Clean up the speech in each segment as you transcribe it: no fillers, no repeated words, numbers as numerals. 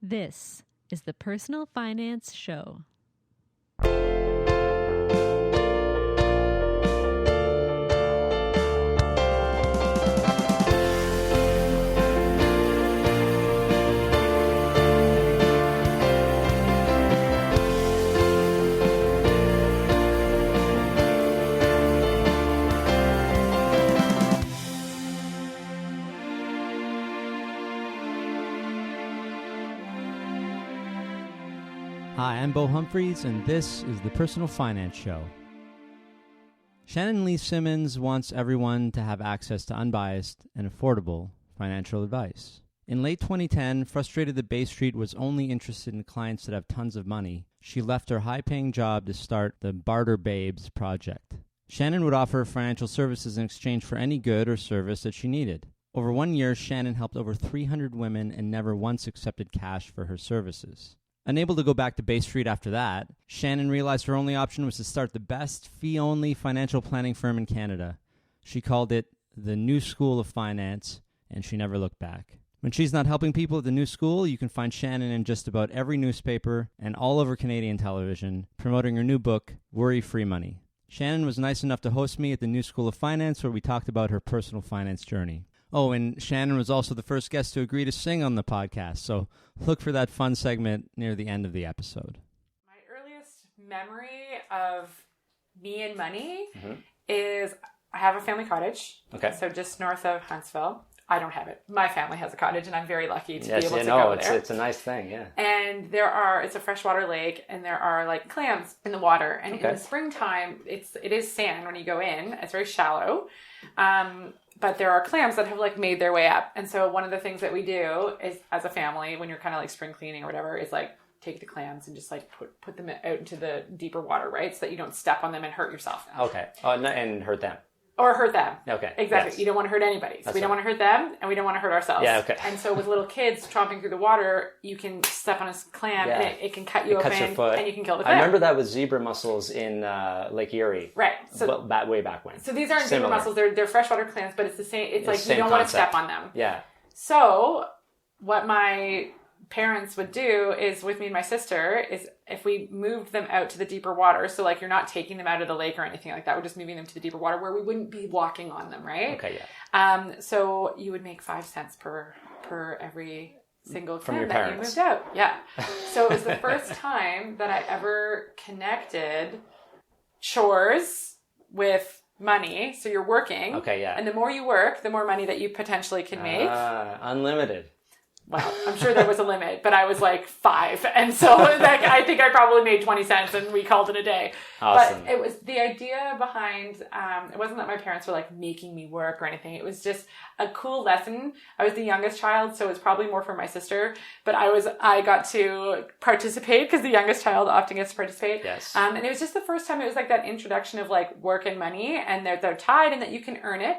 This is the Personal Finance Show. Hi, I'm Bo Humphreys, and this is the Personal Finance Show. Shannon Lee Simmons wants everyone to have access to unbiased and affordable financial advice. In late 2010, frustrated that Bay Street was only interested in clients that have tons of money, she left her high-paying job to start the Barter Babes project. Shannon would offer financial services in exchange for any good or service that she needed. Over 1 year, Shannon helped over 300 women and never once accepted cash for her services. Unable to go back to Bay Street after that, Shannon realized her only option was to start the best fee-only financial planning firm in Canada. She called it the New School of Finance, and she never looked back. When she's not helping people at the New School, you can find Shannon in just about every newspaper and all over Canadian television, promoting her new book, Worry-Free Money. Shannon was nice enough to host me at the New School of Finance, where we talked about her personal finance journey. Oh, and Shannon was also the first guest to agree to sing on the podcast, so look for that fun segment near the end of the episode. My earliest memory of me and money is I have a family cottage. Okay. So just north of Huntsville. I don't have it. My family has a cottage, and I'm very lucky to be able to go there. It's a nice thing, yeah. And it's a freshwater lake, and there are like clams in the water. And in the springtime, it is sand when you go in. It's very shallow. But there are clams that have like made their way up. And so one of the things that we do is, as a family, when you're kind of like spring cleaning or whatever, is like take the clams and just like put them out into the deeper water, right? So that you don't step on them and hurt yourself. Okay. Oh, and hurt them. Or hurt them. Okay. Exactly. Yes. You don't want to hurt anybody. So we don't want to hurt them, and we don't want to hurt ourselves. Yeah, okay. And so with little kids tromping through the water, you can step on a clam, and it can cut you open, cuts your foot. And you can kill the clam. I remember that with zebra mussels in Lake Erie. Right. So way back when. So these aren't zebra mussels. They're freshwater clams, but it's the same. It's like you don't want to step on them. Yeah. So what my parents would do is, with me and my sister, is if we moved them out to the deeper water, so like you're not taking them out of the lake or anything like that, we're just moving them to the deeper water where we wouldn't be walking on them, right? Okay, yeah. So you would make 5 cents per every single clam that parents. you moved out. Yeah. So it was the first time that I ever connected chores with money. So you're working. Okay, yeah. And the more you work, the more money that you potentially can make. Unlimited. Well, I'm sure there was a limit, but I was like 5. And so I think I probably made 20 cents and we called it a day. Awesome. But it was the idea behind, it wasn't that my parents were like making me work or anything. It was just a cool lesson. I was the youngest child, so it was probably more for my sister, but I got to participate because the youngest child often gets to participate. Yes. And it was just the first time it was like that introduction of like work and money, and they're tied, and that you can earn it.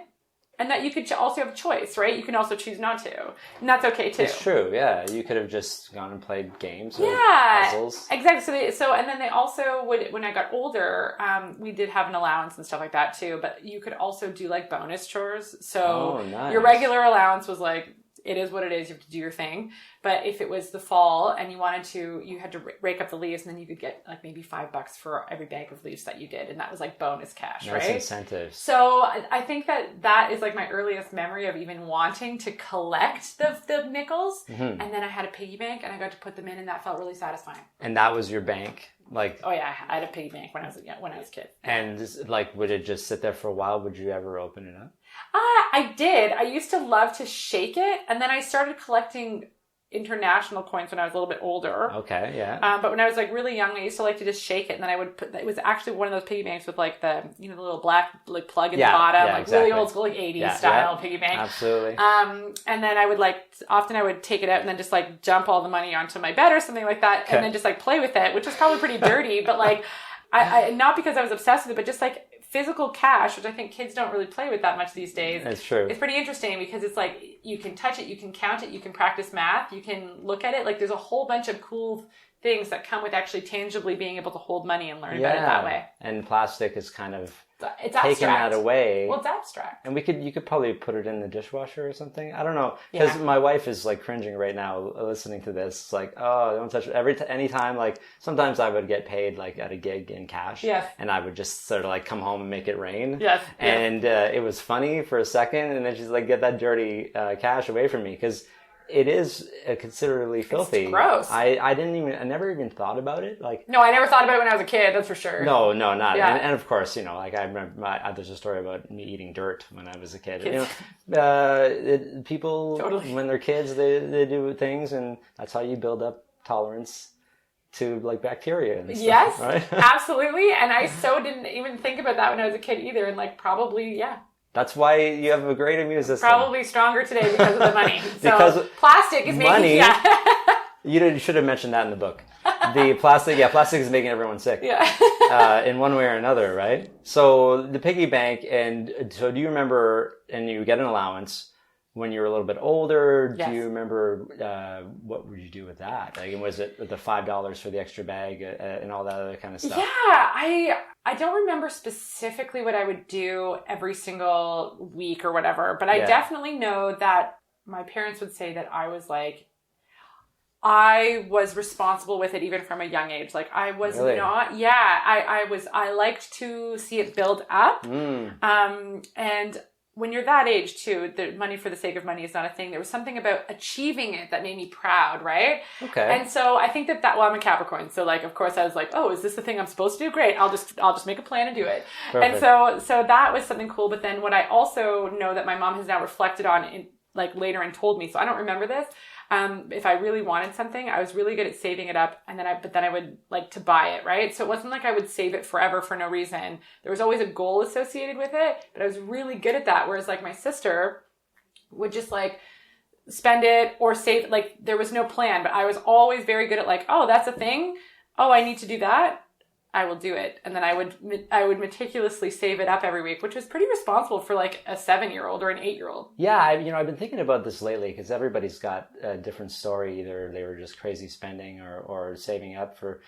And that you could also have a choice, right? You can also choose not to. And that's okay, too. It's true, yeah. You could have just gone and played games or puzzles. Exactly. And then they also would, when I got older, we did have an allowance and stuff like that, too. But you could also do, like, bonus chores. So nice. Your regular allowance was, like, it is what it is. You have to do your thing. But if it was the fall and you had to rake up the leaves, and then you could get like maybe $5 for every bag of leaves that you did. And that was like bonus cash, That's right? incentives. So I think that is like my earliest memory of even wanting to collect the nickels. Mm-hmm. And then I had a piggy bank and I got to put them in, and that felt really satisfying. And that was your bank? Oh yeah, I had a piggy bank when I was a kid. And would it just sit there for a while? Would you ever open it up? I did. I used to love to shake it, and then I started collecting international coins when I was a little bit older. Okay, yeah. But when I was like really young, I used to like to just shake it, and then I would it was actually one of those piggy banks with like the the little black like plug in the bottom, like exactly. Really old school like 80s style piggy bank. Absolutely. And then I would often I would take it out and then just like dump all the money onto my bed or something like that, and then just like play with it, which was probably pretty dirty, but like I not because I was obsessed with it, but just like physical cash, which I think kids don't really play with that much these days. That's true. It's pretty interesting because it's like you can touch it, you can count it, you can practice math, you can look at it. Like there's a whole bunch of cool things that come with actually tangibly being able to hold money and learn about it that way. And plastic is kind of it's taking that away. Well, it's abstract. And you could probably put it in the dishwasher or something. I don't know. Because my wife is like cringing right now listening to this. It's like, oh, don't touch it. Anytime, like sometimes I would get paid like at a gig in cash. Yes. And I would just sort of like come home and make it rain. Yes. And it was funny for a second. And then she's like, get that dirty cash away from me. Because it is considerably filthy. It's gross. I never even thought about it. Like, no, I never thought about it when I was a kid. That's for sure. No, not. Yeah. And of course, you know, like I remember there's a story about me eating dirt when I was a kid. You know, people totally. When they're kids, they do things, and that's how you build up tolerance to like bacteria and stuff. Yes, right? Absolutely. And I so didn't even think about that when I was a kid either. And like probably, That's why you have a great immune system. Probably stronger today because of the money. So because plastic is money, making... You should have mentioned that in the book. The plastic is making everyone sick. Yeah. In one way or another, right? So the piggy bank, and so do you remember, and you get an allowance when you were a little bit older, yes. Do you remember what would you do with that? Like, was it the $5 for the extra bag and all that other kind of stuff? Yeah, I don't remember specifically what I would do every single week or whatever, but I definitely know that my parents would say that I was responsible with it even from a young age. Like I was really? not, I liked to see it build up. And when you're that age too, the money for the sake of money is not a thing. There was something about achieving it that made me proud, right? Okay. And so I think well, I'm a Capricorn. So like, of course I was like, oh, is this the thing I'm supposed to do? Great. I'll just make a plan and do it. Perfect. And so that was something cool. But then what I also know that my mom has now reflected on in like later and told me, so I don't remember this. If I really wanted something, I was really good at saving it up, and then I would like to buy it, right? So it wasn't like I would save it forever for no reason. There was always a goal associated with it, but I was really good at that. Whereas like my sister would just like spend it or save, like there was no plan, but I was always very good at like, oh, that's a thing. Oh, I need to do that. I will do it. And then I would meticulously save it up every week, which was pretty responsible for like a 7-year-old or an 8-year-old. Yeah, I've been thinking about this lately because everybody's got a different story. Either they were just crazy spending or saving up for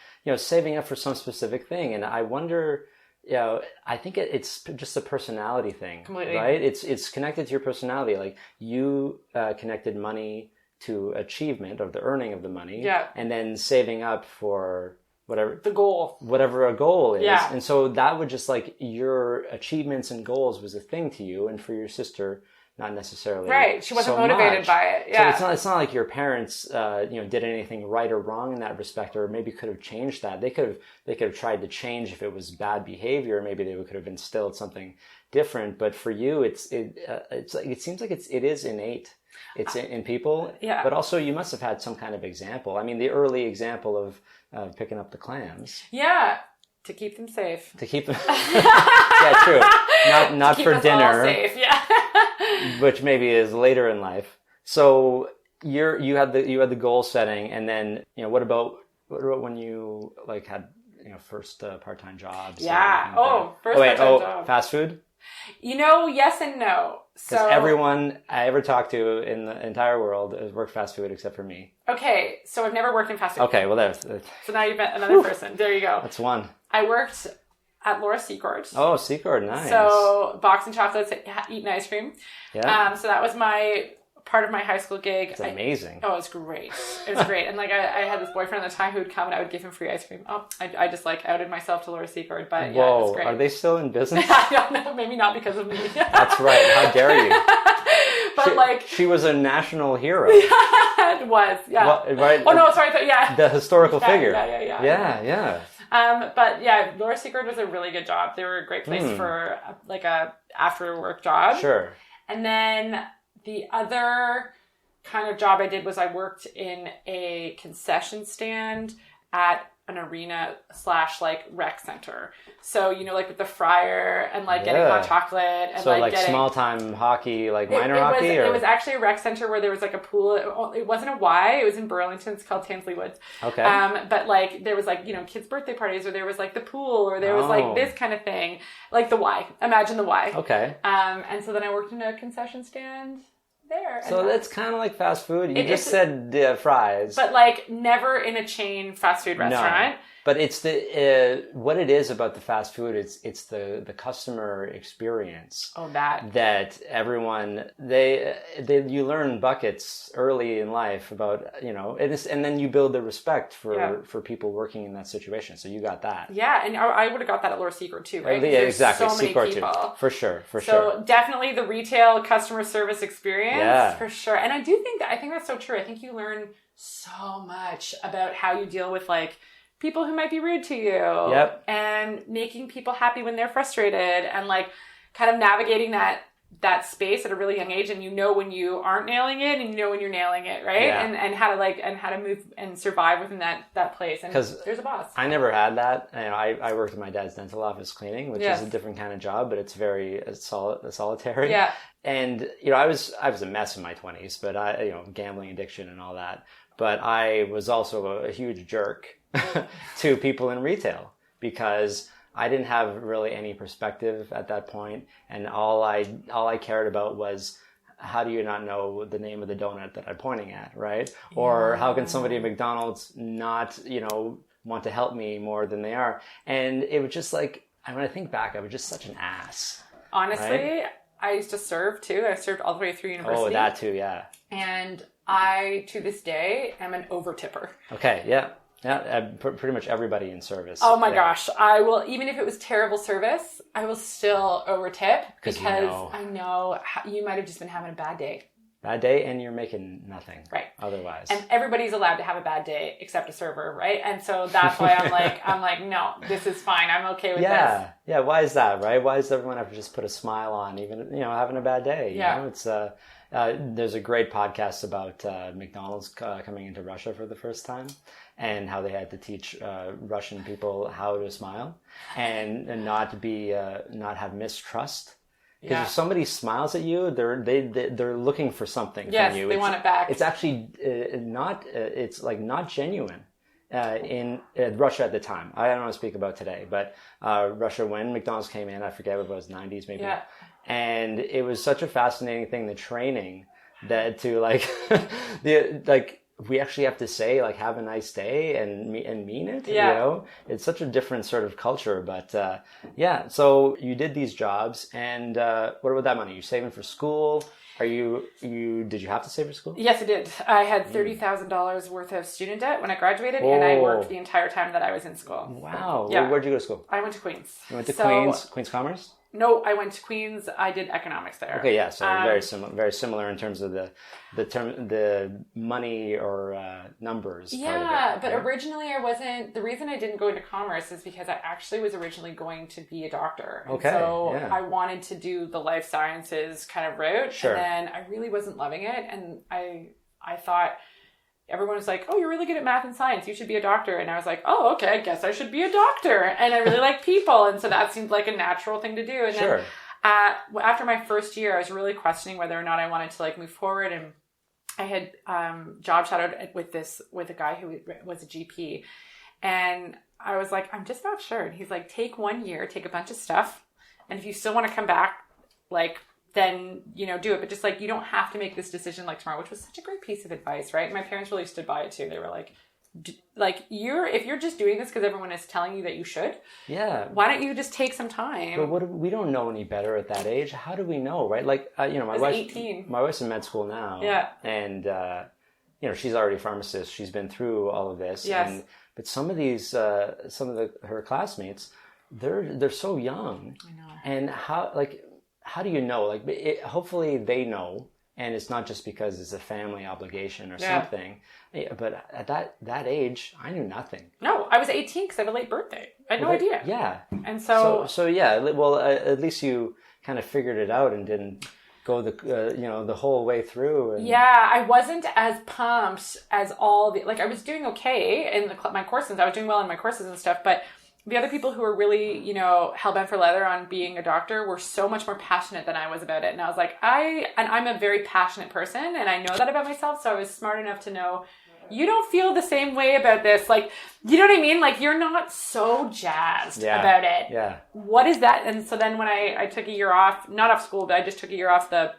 some specific thing. And I wonder, I think it's just a personality thing, completely. Right? It's connected to your personality. Like you connected money to achievement of the earning of the money, and then saving up for whatever a goal is. Yeah. And so that would just like your achievements and goals was a thing to you, and for your sister not necessarily. Right. She wasn't so motivated much. by it. Yeah. So it's not like your parents did anything right or wrong in that respect, or maybe could have changed that. They could have tried to change if it was bad behavior. Maybe they could have instilled something different. But for you, it seems like it is innate. It's in people. Yeah. But also you must have had some kind of example. I mean, the early example of picking up the clams. Yeah. To keep them safe. To keep them. Yeah, true. Not keep for us dinner. All safe. Yeah. Which maybe is later in life. So you had the goal setting, and then what about when you like had first part-time jobs? Yeah. First part-time job. Fast food. Yes and no. Because everyone I ever talked to in the entire world has worked fast food except for me. Okay, so I've never worked in fast food. Okay, well so now you've met another person. There you go. That's one. I worked at Laura Secord. Oh, Secord, nice. So boxing chocolates, eating ice cream. Yeah. So that was part of my high school gig. It's amazing. It was great. It was great. And like I had this boyfriend at the time who would come and I would give him free ice cream. I just like outed myself to Laura Secord, but yeah, it was great. Are they still in business? I don't know. Maybe not because of me. That's right. How dare you? But she was a national hero. It was, yeah. Well, right. Oh no, sorry. Yeah. The historical figure. Yeah. But yeah, Laura Secord was a really good job. They were a great place for like a after work job. Sure. And then the other kind of job I did was I worked in a concession stand at an arena / like rec center. So, like with the fryer and like getting hot chocolate and so like small time hockey, like minor hockey? It was actually a rec center where there was like a pool. It wasn't a Y. It was in Burlington. It's called Tansley Woods. Okay. But like there was like, kids' birthday parties, or there was like the pool, or there was like this kind of thing. Like the Y. Imagine the Y. Okay. And so then I worked in a concession stand there. So that's kind of like fast food. You just said fries. But like never in a chain fast food restaurant. No. But it's the what it is about the fast food. It's the customer experience. Oh, that everyone you learn buckets early in life about and then you build the respect for people working in that situation. So you got that. Yeah, and I would have got that at Laura Secret too, right? Yeah, exactly. So many people. Too. For sure. So definitely the retail customer service experience. Yeah. For sure. And I think that's so true. I think you learn so much about how you deal with like people who might be rude to you. Yep. And making people happy when they're frustrated and like kind of navigating that space at a really young age, and when you aren't nailing it and when you're nailing it, right? Yeah. And how to move and survive within that place. And there's a boss. I never had that. I worked in my dad's dental office cleaning, which is a different kind of job, but it's very solitary. Yeah. And I was a mess in my 20s, but gambling addiction and all that. But I was also a huge jerk to people in retail because I didn't have really any perspective at that point, and all I cared about was, how do you not know the name of the donut that I'm pointing at, right? Yeah. Or how can somebody at McDonald's not want to help me more than they are? And it was just like, when I think back, I was just such an ass. Honestly, right? I used to serve too. I served all the way through university. Oh, that too, yeah. And I, to this day, am an over tipper. Okay, yeah. Yeah, pretty much everybody in service. Oh my gosh. I will, even if it was terrible service, I will still over tip because I know you might have just been having a bad day. Bad day, and you're making nothing. Right. Otherwise. And everybody's allowed to have a bad day except a server, right? And so that's why I'm like, no, this is fine. I'm okay with this. Yeah. Why is that, right? Why does everyone have to just put a smile on, even having a bad day? It's there's a great podcast about McDonald's coming into Russia for the first time, and how they had to teach Russian people how to smile and not have mistrust. Because if somebody smiles at you, they're looking for something from you. Yes, they want it back. It's actually not genuine in Russia at the time. I don't want to speak about today, but Russia, when McDonald's came in, I forget what it was, 90s maybe. Yeah. And it was such a fascinating thing, the training, that to we actually have to say have a nice day and mean it. It's such a different sort of culture. But so you did these jobs, and what about that money? You saving for school? Did you have to save for school? Yes, I did. I had $30,000 worth of student debt when I graduated, and I worked the entire time that I was in school. Wow. Yeah. Where'd you go to school? I went to Queens. You went to Queens Commerce? No, I went to Queens. I did economics there. Okay, yeah, so very similar in terms of the money or numbers. Yeah, but originally I wasn't. The reason I didn't go into commerce is because I actually was originally going to be a doctor. And so I wanted to do the life sciences kind of route. Sure. And then I really wasn't loving it, and I thought, everyone was like, oh, you're really good at math and science. You should be a doctor. And I was like, oh, okay, I guess I should be a doctor. And I really like people. And so that seemed like a natural thing to do. And then after my first year, I was really questioning whether or not I wanted to move forward. And I had job shadowed with a guy who was a GP. And I was like, I'm just not sure. And he's like, take 1 year, take a bunch of stuff. And if you still want to come back, then, do it. But just you don't have to make this decision tomorrow, which was such a great piece of advice, right? My parents really stood by it too. They were if you're just doing this because everyone is telling you that you should, why don't you just take some time? But we don't know any better at that age. How do we know, right? My wife's 18. My wife's in med school now. Yeah. And, she's already a pharmacist. She's been through all of this. Yes. But some of these, her classmates, they're so young. I know. And how do you know? Hopefully they know, and it's not just because it's a family obligation or something. But at that age, I knew nothing. No, I was 18 because I have a late birthday. I had no idea. Yeah. And so yeah. Well, at least you kind of figured it out and didn't go the whole way through. And... Yeah, I wasn't as pumped as all the I was doing okay in my courses. I was doing well in my courses and stuff, but the other people who were really, hell-bent for leather on being a doctor were so much more passionate than I was about it. And I was like, I'm a very passionate person, and I know that about myself, so I was smart enough to know, you don't feel the same way about this. You know what I mean? You're not so jazzed about it. Yeah. What is that? And so then when I took a year off, not off school, but I just took a year off the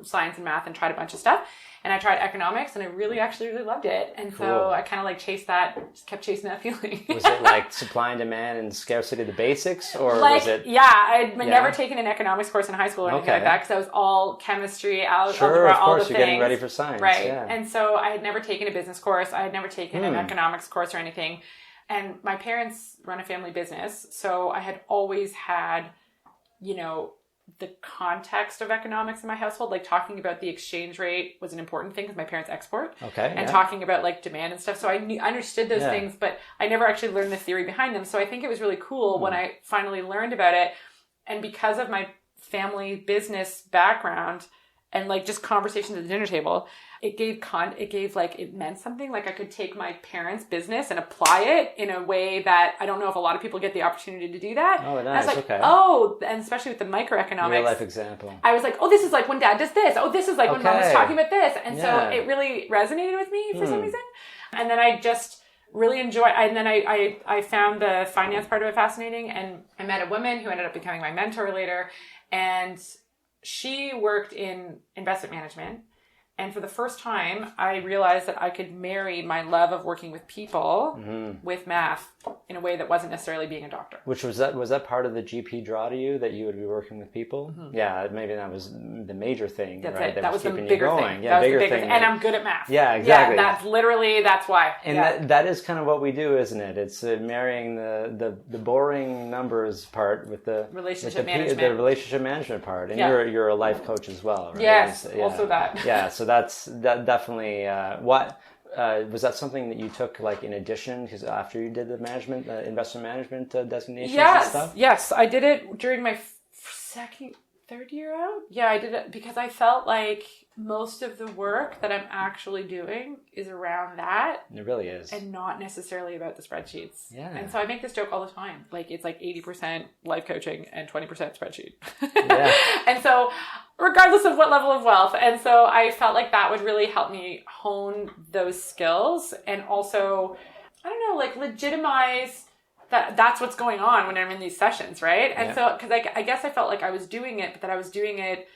science and math and tried a bunch of stuff. And I tried economics, and I really loved it. And so I kind of like just kept chasing that feeling. Was it like supply and demand and scarcity of the basics, or like, was it? Yeah, I'd never taken an economics course in high school or anything like that, because that was all chemistry, algebra, of all course, the you're things. getting ready for science, right? Yeah. And so I had never taken a business course. I had never taken an economics course or anything. And my parents run a family business, so I had always had, the context of economics in my household, like talking about the exchange rate was an important thing because my parents export. Okay. And talking about like demand and stuff. So I understood those things, but I never actually learned the theory behind them. So I think it was really cool when I finally learned about it. And because of my family business background and like just conversations at the dinner table, it meant something. Like I could take my parents' business and apply it in a way that I don't know if a lot of people get the opportunity to do that. Oh, nice. And I was like, okay. And especially with the microeconomics. Real life example. I was like, this is like when dad does this. Oh, this is like when mom is talking about this. And so it really resonated with me for some reason. And then I just really enjoyed, and then I found the finance part of it fascinating. And I met a woman who ended up becoming my mentor later. And she worked in investment management. And for the first time, I realized that I could marry my love of working with people with math in a way that wasn't necessarily being a doctor. Which was that part of the GP draw to you, that you would be working with people? Mm-hmm. Yeah, maybe that was the major thing. That's right? it. That was the bigger thing. Yeah, that was the bigger thing. And I'm good at math. Yeah, exactly. Yeah, that's why. And that is kind of what we do, isn't it? It's marrying the boring numbers part with the relationship management. The relationship management part. And you're a life coach as well, right? Yes, also that. Yeah, so that definitely was that something that you took like in addition, because after you did the investment management designations and stuff? Yes, I did it during my third year out. Yeah, I did it because I felt like most of the work that I'm actually doing is around that. It really is. And not necessarily about the spreadsheets. Yeah. And so I make this joke all the time. Like it's like 80% life coaching and 20% spreadsheet. Yeah. And so regardless of what level of wealth. And so I felt like that would really help me hone those skills and also, I don't know, like legitimize that's what's going on when I'm in these sessions, right? And so, because I guess I felt like I was doing it, but that I was doing it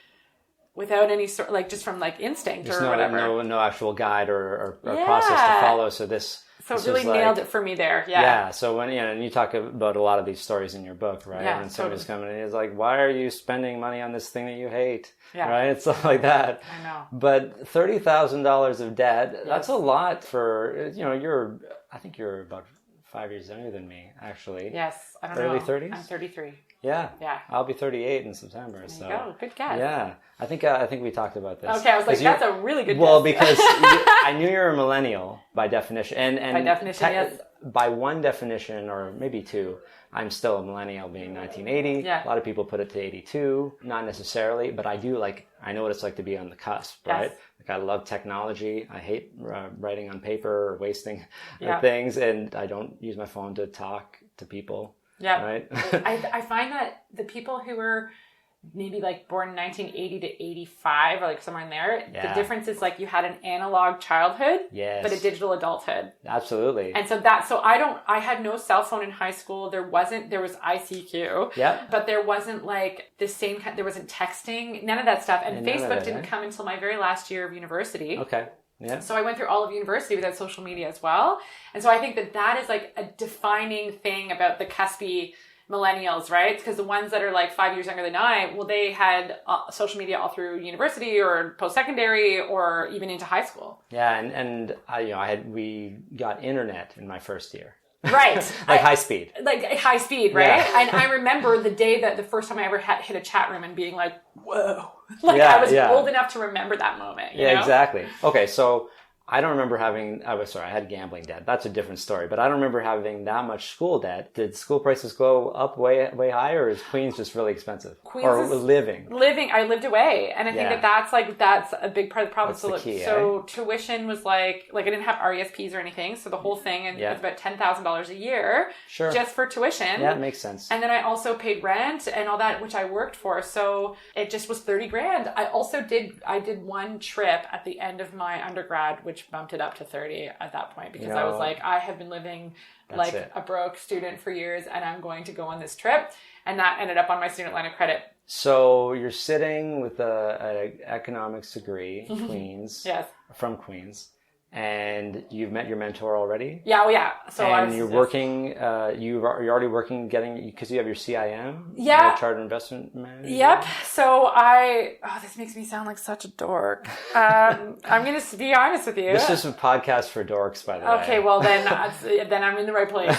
without any sort, like just from like instinct There's or whatever. No actual guide or process to follow. So it really nailed it for me there. Yeah. Yeah. So when and you talk about a lot of these stories in your book, right? Yeah, when somebody's coming in, it's like, why are you spending money on this thing that you hate? Yeah. Right? It's stuff like that. I know. But $30,000 of debt, that's a lot for, I think you're about 5 years younger than me, actually. Yes. I don't Early know. 30s? I'm 33. Yeah. Yeah. I'll be 38 in September. There so you go. Good guess. Yeah. I think we talked about this. Okay, I was like, that's a really good guess. Well, because I knew you're a millennial by definition. And by definition, yes. By one definition, or maybe two, I'm still a millennial, being 1980. Yeah. A lot of people put it to 82. Not necessarily, but I know what it's like to be on the cusp, right? Yes. Like I love technology. I hate writing on paper or wasting Yeah. things, and I don't use my phone to talk to people. Yeah. Right? I find that the people who were maybe like born 1980 to 85 or like somewhere in there, the difference is like you had an analog childhood, but a digital adulthood. Absolutely. And so I had no cell phone in high school. There was ICQ, but there wasn't like the same there wasn't texting, none of that stuff. And Facebook didn't come until my very last year of university. Okay. Yeah. So I went through all of university without social media as well. And so I think that is like a defining thing about the cuspy millennials, right? Because the ones that are like 5 years younger than I, well, they had social media all through university or post-secondary or even into high school. Yeah. And we got internet in my first year. Right. high speed. Like high speed, right? Yeah. And I remember the day that the first time I ever hit a chat room and being like, whoa. I was old enough to remember that moment. You know? Exactly. Okay, so I don't remember I had gambling debt. That's a different story. But I don't remember having that much school debt. Did school prices go up way higher, or is Queens just really expensive? Living, I lived away. And I think that's a big part of the problem. That's the key, so tuition was like I didn't have RESPs or anything. So the whole thing was about $10,000 a year just for tuition. Yeah, it makes sense. And then I also paid rent and all that, which I worked for. So it just was $30,000. I also did one trip at the end of my undergrad, which bumped it up to 30 at that point, because I was like, I have been living like a broke student for years and I'm going to go on this trip. And that ended up on my student line of credit. So you're sitting with an economics degree, Queens, Yes. from Queens, and you've met your mentor already. Yeah, well, yeah. So you're working. You're already working, because you have your CIM. Yeah. Your Chartered Investment Manager. Yep. So this makes me sound like such a dork. I'm going to be honest with you. This is a podcast for dorks, by the way. Okay, well then I'm in the right place.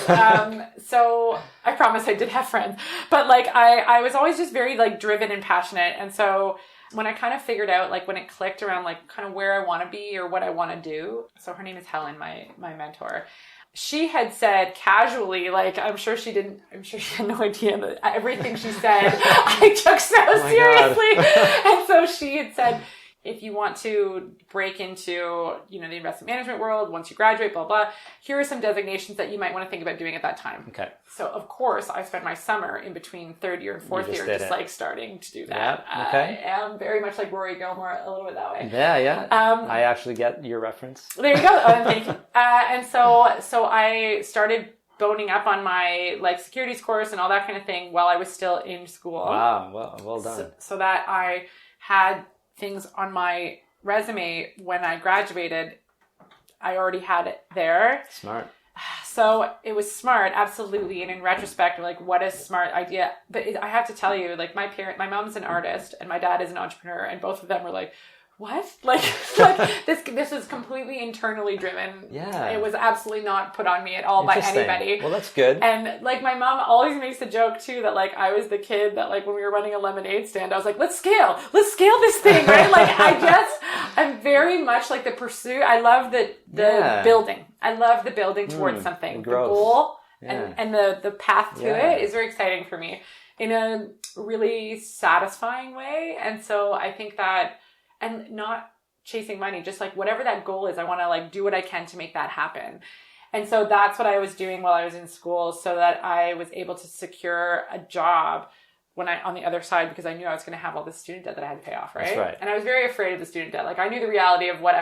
So I promise I did have friends, but like I was always just very like driven and passionate, and so when I kind of figured out, like when it clicked around like kind of where I want to be or what I want to do. So her name is Helen, my mentor. She had said casually, like, I'm sure she had no idea that everything she said I took so seriously. And so she had said, if you want to break into, the investment management world, once you graduate, blah, blah, here are some designations that you might want to think about doing at that time. Okay. So, of course, I spent my summer in between third year and fourth year just like starting to do that. Yeah, okay. I am very much like Rory Gilmore, a little bit that way. Yeah. I actually get your reference. There you go. Thank you. And so I started boning up on my like securities course and all that kind of thing while I was still in school. Wow. Well done. So that I had things on my resume when I graduated, I already had it there. Smart. So it was smart, absolutely. And in retrospect, like, what a smart idea. But I have to tell you, like, my mom's an artist and my dad is an entrepreneur, and both of them were like, what? Like this is completely internally driven. Yeah. It was absolutely not put on me at all by anybody. Well, that's good. And like my mom always makes the joke too that like I was the kid that like when we were running a lemonade stand, I was like, let's scale this thing, right? Like I'm very much like the pursuit. I love the building. I love the building towards something. The goal and the path to it is very exciting for me in a really satisfying way. And so I think that, and not chasing money, just like whatever that goal is, I want to like do what I can to make that happen. And so that's what I was doing while I was in school, so that I was able to secure a job when on the other side, because I knew I was going to have all this student debt that I had to pay off, right? That's right. And I was very afraid of the student debt. Like I knew the reality of what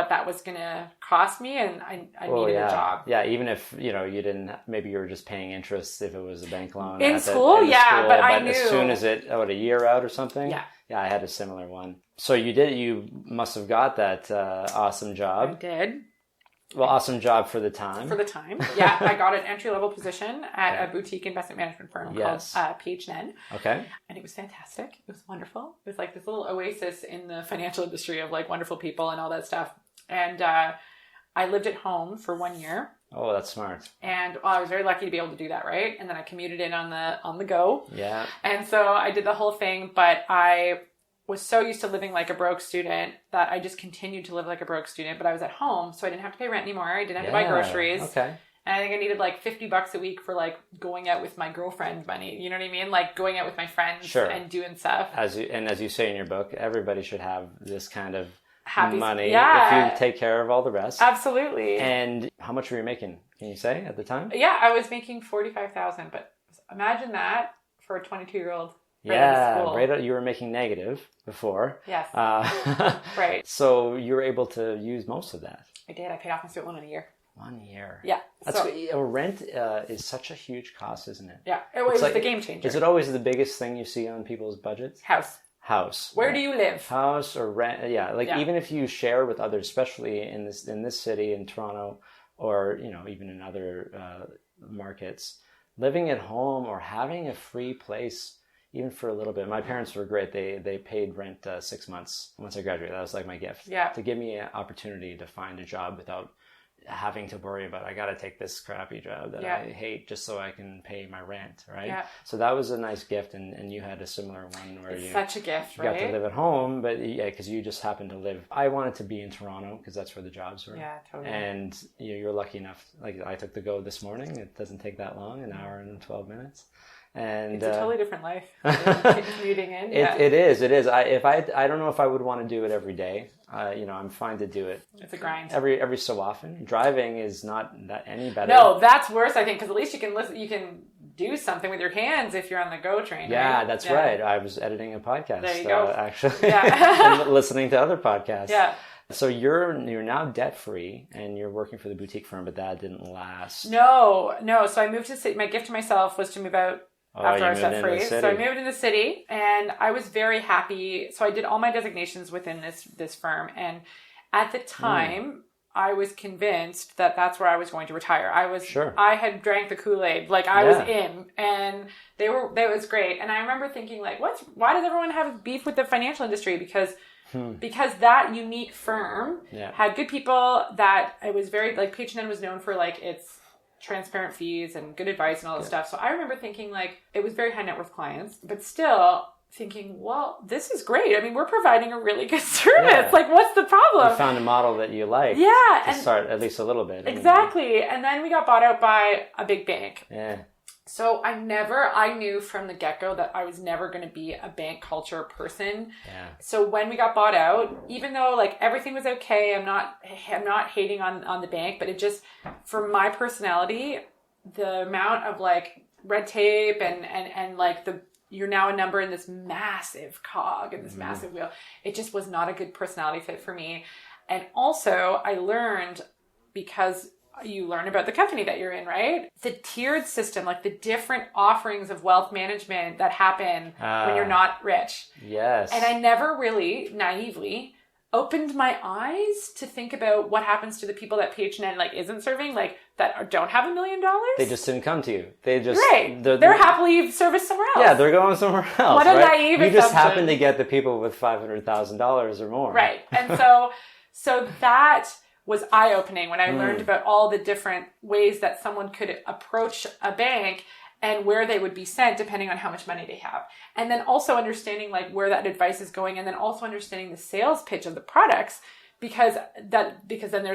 that was going to cost me, and I needed a job. Yeah, even if you didn't, maybe you were just paying interest if it was a bank loan in school. But I knew as soon as a year out or something. Yeah, I had a similar one. So you must have got that awesome job. I did. Well, awesome job for the time. Yeah, I got an entry-level position at a boutique investment management firm called PHN. Okay. And it was fantastic. It was wonderful. It was like this little oasis in the financial industry of like wonderful people and all that stuff. And I lived at home for 1 year. Oh, that's smart. And I was very lucky to be able to do that, right? And then I commuted in on the go. Yeah. And so I did the whole thing, but I was so used to living like a broke student that I just continued to live like a broke student, but I was at home, so I didn't have to pay rent anymore. I didn't have to buy groceries. Okay. And I think I needed like $50 a week for like going out with my girlfriend money. You know what I mean? Like going out with my friends and doing stuff. As you say in your book, everybody should have this kind of happy money if you take care of all the rest. Absolutely. And how much were you making? Can you say at the time? Yeah, I was making $45,000, but imagine that for a 22-year-old. Right. You were making negative before. Yes. Right. So you were able to use most of that. I did. I paid off my student loan in a year. 1 year. Yeah. Rent is such a huge cost, isn't it? Yeah. It was the game changer. Is it always the biggest thing you see on people's budgets? House. Where do you live? House or rent? Yeah. Even if you share with others, especially in this city, in Toronto, or even in other markets, living at home or having a free place, even for a little bit. My parents were great. They paid rent 6 months once I graduated. That was like my gift. Yeah. To give me an opportunity to find a job without having to worry about, I got to take this crappy job that I hate just so I can pay my rent, right? Yeah. So that was a nice gift, and you had a similar one where it's such a gift, you got to live at home, but because you just happened to live. I wanted to be in Toronto because that's where the jobs were. Yeah, totally. And you're lucky enough. Like I took the GO this morning. It doesn't take that long, an hour and 12 minutes. And it's a totally different life. Commuting in. It is. I don't know if I would want to do it every day. I'm fine to do it. It's a grind. Every so often. Driving is not that any better. No, that's worse, I think, because at least you can listen. You can do something with your hands if you're on the GO train. Yeah, right? That's right. I was editing a podcast. There you go. Actually, and listening to other podcasts. Yeah. So you're now debt free, and you're working for the boutique firm, but that didn't last. No. So I moved to city. My gift to myself was to move out after I was set free. So I moved in the city, and I was very happy. So I did all my designations within this firm, and at the time, I was convinced that that's where I was going to retire. I had drank the Kool-Aid, like I was in, and that was great. And I remember thinking, like, why does everyone have beef with the financial industry? Because that unique firm had good people. That it was very, like, H&N was known for, like, its transparent fees and good advice and all this stuff. So I remember thinking, like, it was very high net worth clients, but still thinking, well, this is great. I mean, we're providing a really good service. Yeah. Like, what's the problem? You found a model that you like. Yeah. To start at least a little bit. Exactly. And then we got bought out by a big bank. Yeah. So I knew from the get-go that I was never going to be a bank culture person. Yeah. So when we got bought out, even though, like, everything was okay, I'm not hating on the bank, but it just, for my personality, the amount of, like, red tape and like you're now a number in this massive cog and this massive wheel. It just was not a good personality fit for me. And also I learned, because you learn about the company that you're in, right? The tiered system, like the different offerings of wealth management that happen when you're not rich. Yes. And I never really naively opened my eyes to think about what happens to the people that H&N, like, isn't serving, like, that don't have $1 million. They just didn't come to you. They just they're happily serviced somewhere else. Yeah, they're going somewhere else. What a naive You just assumption. happen to get the people with $500,000 or more. Right. And so that was eye-opening when I learned about all the different ways that someone could approach a bank and where they would be sent depending on how much money they have. And then also understanding, like, where that advice is going, and then also understanding the sales pitch of the products, because then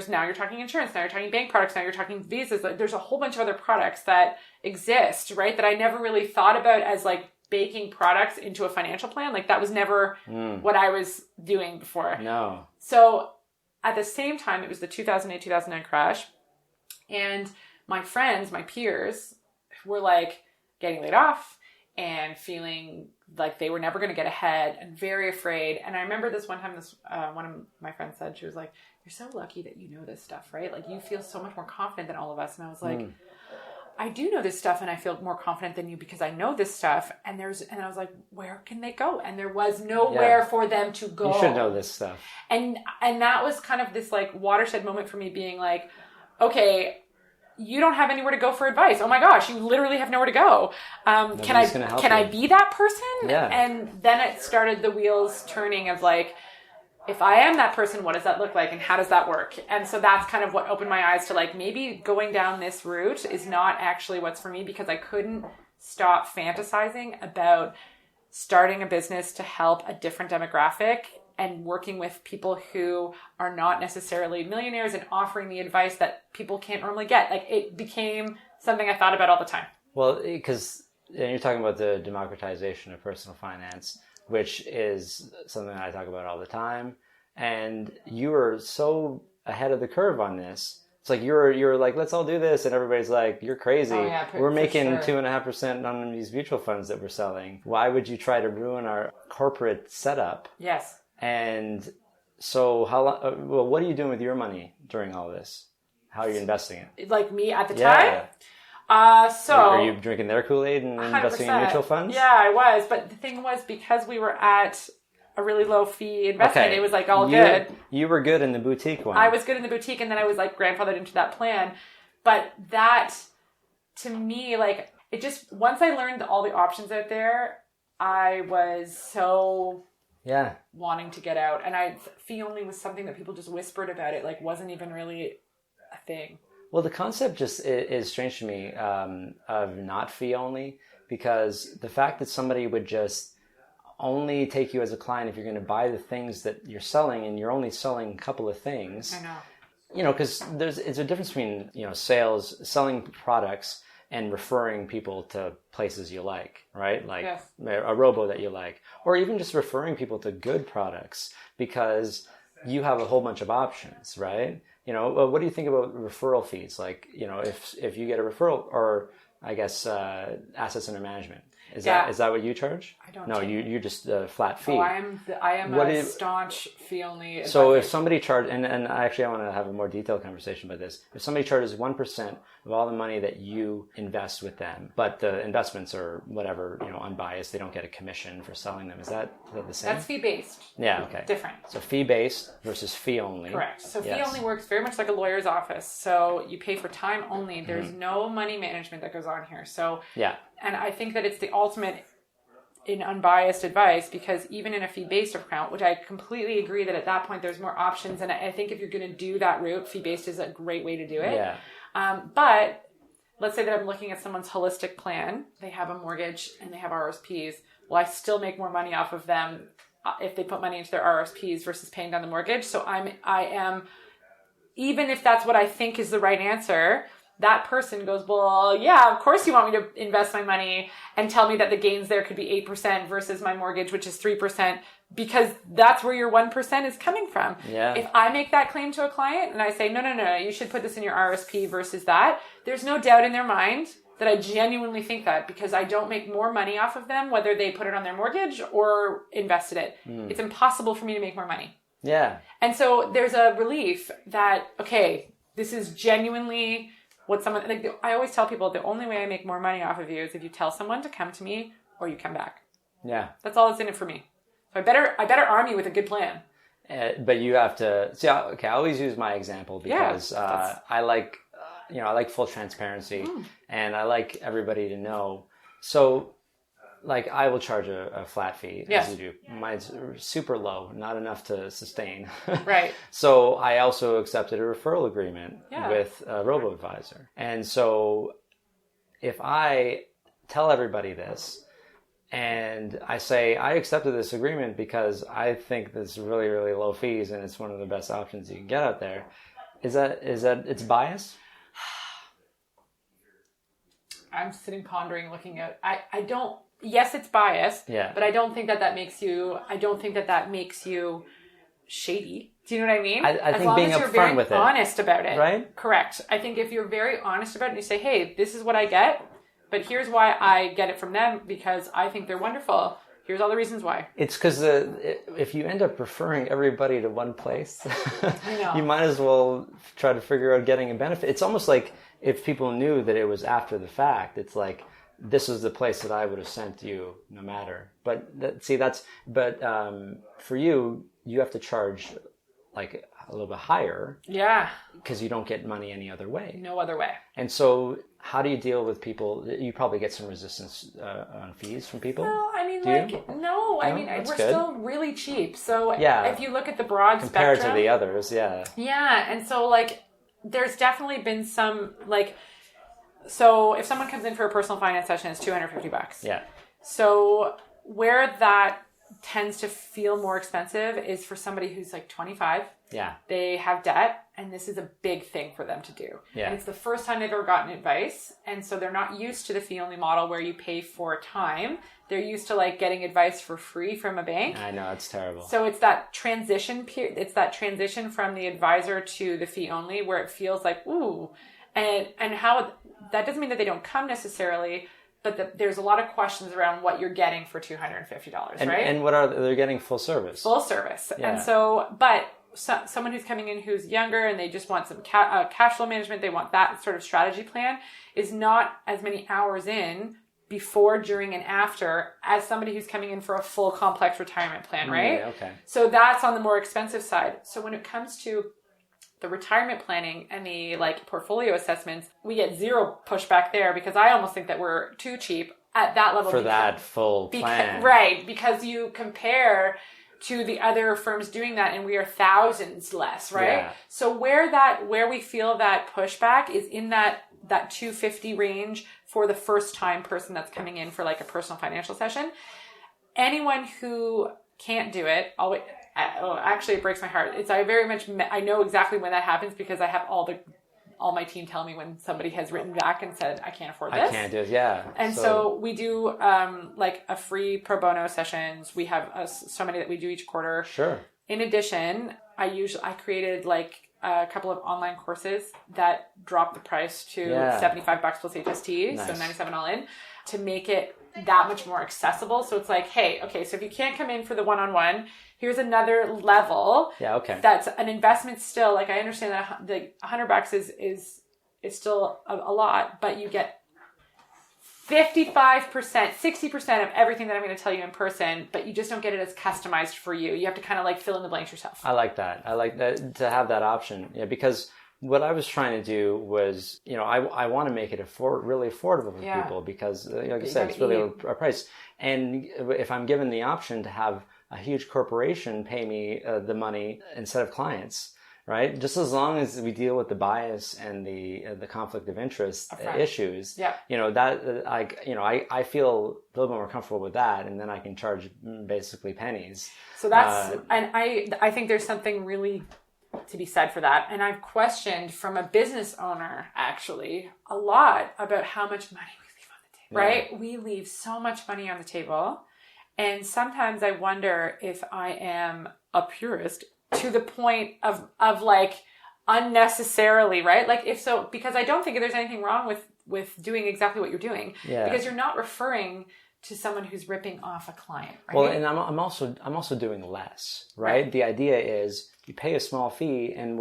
now you're talking insurance, now you're talking bank products, now you're talking visas. Like, there's a whole bunch of other products that exist, right? That I never really thought about as, like, baking products into a financial plan. Like, that was never what I was doing before. No. So at the same time, it was the 2008-2009 crash, and my friends, my peers, were, like, getting laid off and feeling like they were never going to get ahead and very afraid. And I remember this one time, one of my friends said, she was like, "You're so lucky that you know this stuff, right? Like, you feel so much more confident than all of us." And I was like, I do know this stuff, and I feel more confident than you because I know this stuff. And I was like, where can they go? And there was nowhere for them to go. You should know this stuff. And that was kind of this, like, watershed moment for me, being like, okay, you don't have anywhere to go for advice. Oh my gosh, you literally have nowhere to go. Can I be that person? Yeah. And then it started the wheels turning of, like, if I am that person, what does that look like and how does that work? And so that's kind of what opened my eyes to, like, maybe going down this route is not actually what's for me, because I couldn't stop fantasizing about starting a business to help a different demographic and working with people who are not necessarily millionaires and offering the advice that people can't normally get. Like, it became something I thought about all the time. Well, because you're talking about the democratization of personal finance, which is something I talk about all the time. And you were so ahead of the curve on this. It's like you're like, let's all do this, and everybody's like, you're crazy. Oh, yeah, we're making 2.5% on these mutual funds that we're selling. Why would you try to ruin our corporate setup? Yes. And so how long? Well, what are you doing with your money during all this? How are you investing it? Like me at the time? So are you drinking their Kool-Aid and 100%. Investing in mutual funds? Yeah, I was. But the thing was, because we were at a really low fee investment, it was, like, all good. You were good in the boutique one. I was good in the boutique, and then I was, like, grandfathered into that plan. But that, to me, like, it just, once I learned all the options out there, I was so wanting to get out. And fee only was something that people just whispered about. It, like, wasn't even really a thing. Well, the concept just is strange to me of not fee only, because the fact that somebody would just only take you as a client if you're going to buy the things that you're selling, and you're only selling a couple of things. I know. You know, because it's a difference between, you know, selling products and referring people to places you like, right? Like a robo that you like, or even just referring people to good products because you have a whole bunch of options, right? You know, what do you think about referral fees? Like, you know, if you get a referral, or I guess assets under management, Is that what you charge? I don't. No, you just a flat fee. Oh, I am a staunch fee only advisor. So if somebody charges, and actually I want to have a more detailed conversation about this. If somebody charges 1% of all the money that you invest with them, but the investments are whatever, unbiased, they don't get a commission for selling them. Is that the same? That's fee based. Yeah. Okay. Different. So fee based versus fee only. Correct. So fee only works very much like a lawyer's office. So you pay for time only. There's Mm-hmm. no money management that goes on here. So yeah. And I think that it's the ultimate in unbiased advice, because even in a fee-based account, which I completely agree that at that point there's more options, and I think if you're going to do that route, fee-based is a great way to do it. Yeah. But let's say that I'm looking at someone's holistic plan. They have a mortgage and they have RSPs. Well, I still make more money off of them if they put money into their RSPs versus paying down the mortgage. So I am, even if that's what I think is the right answer, that person goes, well, yeah, of course you want me to invest my money and tell me that the gains there could be 8% versus my mortgage, which is 3%, because that's where your 1% is coming from. Yeah. If I make that claim to a client and I say, no, you should put this in your RSP versus that, there's no doubt in their mind that I genuinely think that, because I don't make more money off of them, whether they put it on their mortgage or invested it. It's impossible for me to make more money. Yeah. And so there's a relief that, okay, this is genuinely what someone, like I always tell people, the only way I make more money off of you is if you tell someone to come to me or you come back. Yeah. That's all that's in it for me. So I better arm you with a good plan. But you have to see. Okay, I always use my example because I like, I like full transparency, and I like everybody to know. So, like, I will charge a flat fee, as you do. Mine's super low, not enough to sustain. Right. So I also accepted a referral agreement with a robo-advisor. And so if I tell everybody this and I say, I accepted this agreement because I think this is really, really low fees and it's one of the best options you can get out there, is that it's bias? I'm sitting pondering, looking at, I don't, yes, it's biased, but I don't think that makes you shady. Do you know what I mean? I think being upfront with it. Honest about it. Right? Correct. I think if you're very honest about it and you say, hey, this is what I get, but here's why I get it from them, because I think they're wonderful. Here's all the reasons why. It's because if you end up referring everybody to one place, I know. You might as well try to figure out getting a benefit. It's almost like if people knew that it was after the fact, it's like, this is the place that I would have sent you no matter. But for you, you have to charge like a little bit higher. Yeah. Because you don't get money any other way. No other way. And so how do you deal with people? You probably get some resistance on fees from people. No, I mean, we're still really cheap. So if you look at the broad compared spectrum. Compared to the others, yeah. Yeah, and so there's definitely been some so if someone comes in for a personal finance session, it's $250. Yeah. So where that tends to feel more expensive is for somebody who's 25. Yeah. They have debt, and this is a big thing for them to do. Yeah. And it's the first time they've ever gotten advice, and so they're not used to the fee-only model where you pay for time. They're used to getting advice for free from a bank. I know, it's terrible. So it's that transition period. It's that transition from the advisor to the fee-only where it feels like, ooh, and how that doesn't mean that they don't come necessarily, but there's a lot of questions around what you're getting for $250, right? And they're getting full service. Full service. Yeah. And so, but someone who's coming in who's younger and they just want some cash flow management, they want that sort of strategy plan, is not as many hours in before, during, and after as somebody who's coming in for a full complex retirement plan, right? Yeah, okay. So that's on the more expensive side. So when it comes to the retirement planning and the portfolio assessments, we get zero pushback there, because I almost think that we're too cheap at that level. For that full plan. Right, because you compare to the other firms doing that and we are thousands less, right? Yeah. So where we feel that pushback is in that $250 range for the first time person that's coming in for a personal financial session. Anyone who can't do it, actually it breaks my heart. I know exactly when that happens, because I have all my team tell me when somebody has written back and said, I can't afford this. I can't do it, yeah. And so we do a free pro bono sessions. We have so many that we do each quarter. Sure. In addition, I created a couple of online courses that drop the price to $75 plus HST, so $97 all in, to make it that much more accessible. So it's like, hey, okay, so if you can't come in for the one-on-one, here's another level. Yeah, okay. That's an investment still. Like, I understand that the $100 is still a lot, but you get 55%, 60% of everything that I'm going to tell you in person, but you just don't get it as customized for you. You have to kind of like fill in the blanks yourself. I like that. I like that, to have that option. Yeah, because what I was trying to do was, I want to make it really affordable for people because, like I said, it's really a price. And if I'm given the option to have a huge corporation pay me the money instead of clients, right? Just as long as we deal with the bias and the conflict of interest issues, I feel a little bit more comfortable with that, and then I can charge basically pennies. So that's, and I think there's something really to be said for that. And I've questioned from a business owner, actually, a lot about how much money we leave on the table, right? We leave so much money on the table. And sometimes I wonder if I am a purist to the point of like unnecessarily, right? Like if so, because I don't think there's anything wrong with doing exactly what you're doing, because you're not referring to someone who's ripping off a client, right? Well, and I'm also doing less, right? The idea is you pay a small fee, and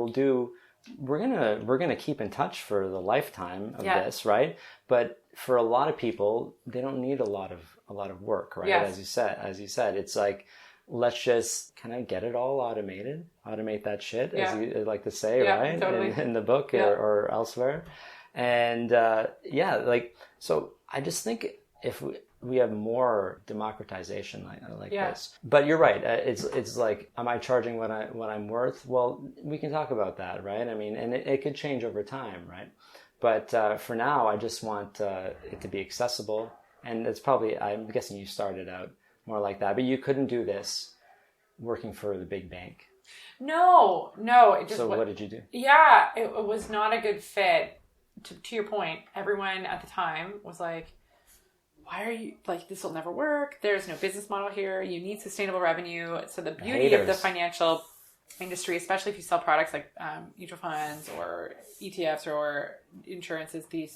we're gonna keep in touch for the lifetime of this, right? But for a lot of people, they don't need a lot of work, right? As you said, it's like, let's just kind of get it all automate that shit, as you like to say, right? Totally. In the book or elsewhere. And so I just think if we have more democratization like this. But you're right. It's like, am I charging what I'm worth? Well, we can talk about that, right? I mean, and it could change over time, right? But for now, I just want it to be accessible. And it's probably, I'm guessing you started out more like that, but you couldn't do this working for the big bank. No. What did you do? Yeah, it was not a good fit. To your point, everyone at the time was like, why are you, like, this will never work. There's no business model here. You need sustainable revenue. So the beauty of the financial industry, especially if you sell products like mutual funds or ETFs or insurance, is the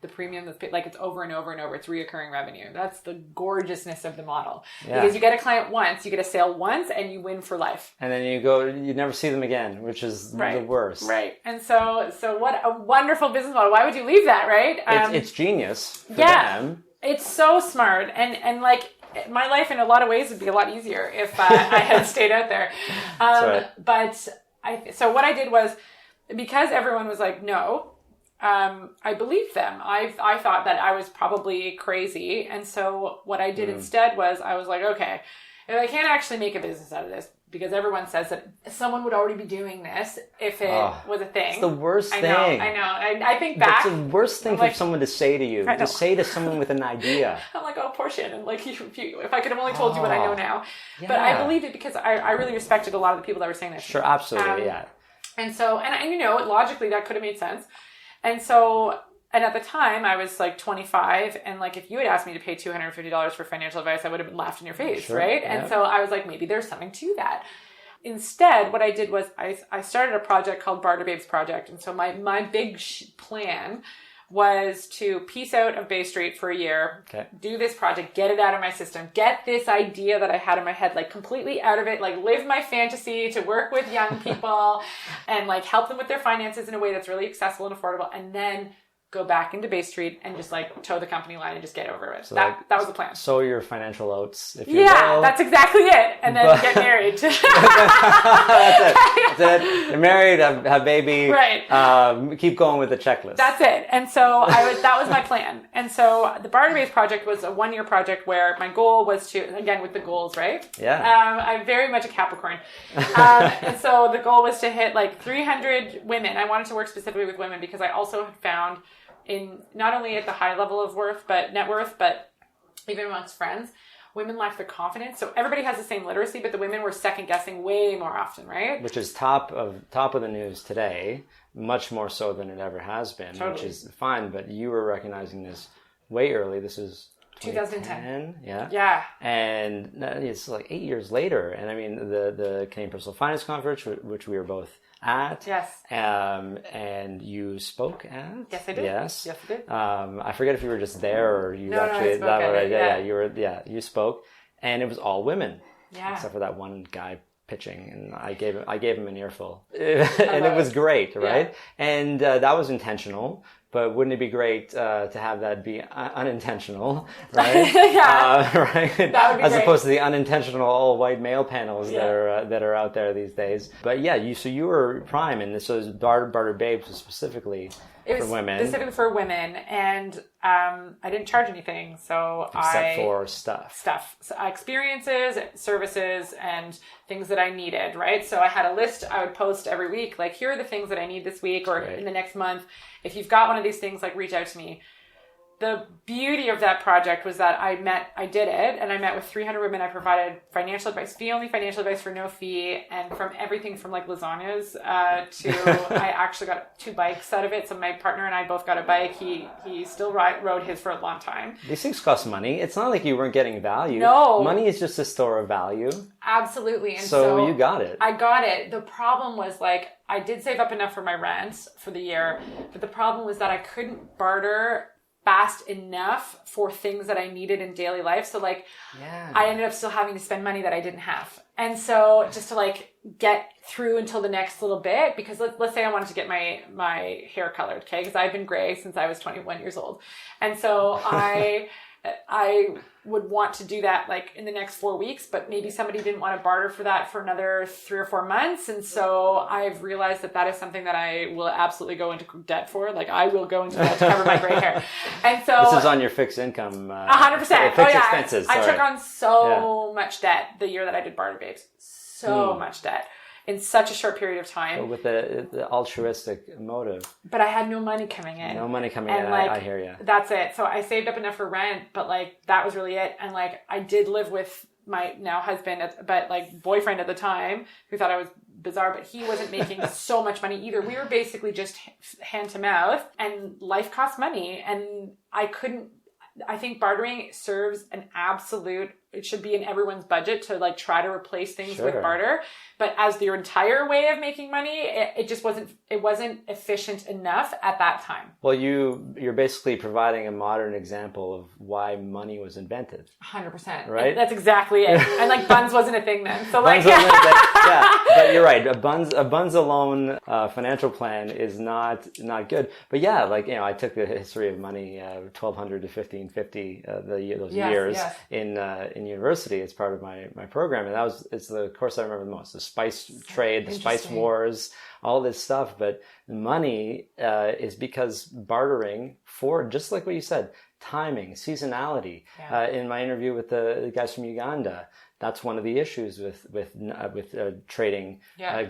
premium that's paid, like it's over and over and over. It's reoccurring revenue. That's the gorgeousness of the model. Because you get a client once, you get a sale once, and you win for life. And then you never see them again, which is the worst. Right. And so what a wonderful business model. Why would you leave that, right? It's genius for them. It's so smart. And like, my life in a lot of ways would be a lot easier if I had stayed out there. But so what I did was, because everyone was like, no, I believed them. I thought that I was probably crazy. And so what I did instead was, I was like, okay, if I can't actually make a business out of this, because everyone says that someone would already be doing this if it was a thing. It's the worst thing. I know. I think back. It's the worst thing for someone to say to you. To say to someone with an idea. I'm like, oh, poor Shannon. Like, if I could have only told you what I know now. Yeah. But I believed it because I really respected a lot of the people that were saying that. Sure, absolutely, And so, logically that could have made sense. And at the time, I was like 25, and like if you had asked me to pay $250 for financial advice, I would have been laughed in your face, right? Yeah. And so I was like, maybe there's something to that. Instead, what I did was I started a project called Barter Babes Project. And so my big plan was to piece out of Bay Street for a year, do this project, get it out of my system, get this idea that I had in my head, like completely out of it, like live my fantasy to work with young people and like help them with their finances in a way that's really accessible and affordable. And then go back into Bay Street and just like toe the company line and just get over it. So that was the plan. Sow your financial oats, if you will. That's exactly it. And then get married. That's it. You're married, have baby. Right. Keep going with the checklist. That's it. And so that was my plan. And so the Barter Babes project was a 1-year project where my goal was to, again with the goals, right? Yeah. I'm very much a Capricorn. And so the goal was to hit like 300 women. I wanted to work specifically with women because I also had found, in not only at the high level of net worth, but even amongst friends, women lack their confidence. So everybody has the same literacy, but the women were second guessing way more often, right? Which is top of the news today, much more so than it ever has been, which is fine. But you were recognizing this way early. This is 2010. Yeah. And it's like 8 years later. And I mean, the Canadian Personal Finance Conference, which we were both at. Yes. And you spoke at. Yes, I did. Yes. Yes, I did. I forget if you were just there or you No, actually. I spoke at it, yeah, you were. Yeah, you spoke, and it was all women. Yeah. Except for that one guy pitching, and I gave him an earful, and it was great, right? Yeah. And that was intentional. But wouldn't it be great to have that be unintentional, right? Right. That would be As great. Opposed to the unintentional all-white male panels that are out there these days. But yeah, you were prime, and this was Barter Babes was specifically for women. Specifically for women, and I didn't charge anything, so except for stuff, so, experiences, services, and things that I needed. Right. So I had a list I would post every week, like here are the things that I need this week or in the next month. If you've got one of these things, like reach out to me. The beauty of that project was that I did it, and I met with 300 women. I provided financial advice, fee-only financial advice for no fee, and from everything from like lasagnas to I actually got 2 bikes out of it. So my partner and I both got a bike. He still rode his for a long time. These things cost money. It's not like you weren't getting value. No. Money is just a store of value. Absolutely. And so you got it. I got it. The problem was like, I did save up enough for my rent for the year, but the problem was that I couldn't barter fast enough for things that I needed in daily life. So like, I ended up still having to spend money that I didn't have. And so just to like get through until the next little bit, because let's say I wanted to get my hair colored, okay? Because I've been gray since I was 21 years old. And so I would want to do that like in the next 4 weeks, but maybe somebody didn't want to barter for that for another 3 or 4 months. And so I've realized that is something that I will absolutely go into debt for. Like I will go into debt to cover my gray hair. And so this is on your fixed income. 100%. Fixed expenses. I took on so much debt the year that I did Barter Babes. So much debt. In such a short period of time. With the altruistic motive. But I had no money coming in. Like, I hear you. That's it. So I saved up enough for rent, but like that was really it. And like I did live with my now husband, but like boyfriend at the time, who thought I was bizarre, but he wasn't making so much money either. We were basically just hand to mouth, and life costs money. And I think bartering serves an absolute, it should be in everyone's budget to like try to replace things with barter. But as your entire way of making money, it just wasn't efficient enough at that time. Well, you're basically providing a modern example of why money was invented. 100%. Right? That's exactly it. And like buns wasn't a thing then. So like, but you're right. A buns alone financial plan is not good. But yeah, like, I took the history of money, 1200 to 1550, those years in university as part of my program. And it's the course I remember the most. The spice trade, the spice wars, all this stuff. But money is because bartering for, just like what you said, timing, seasonality. In my interview with the guys from Uganda, that's one of the issues with trading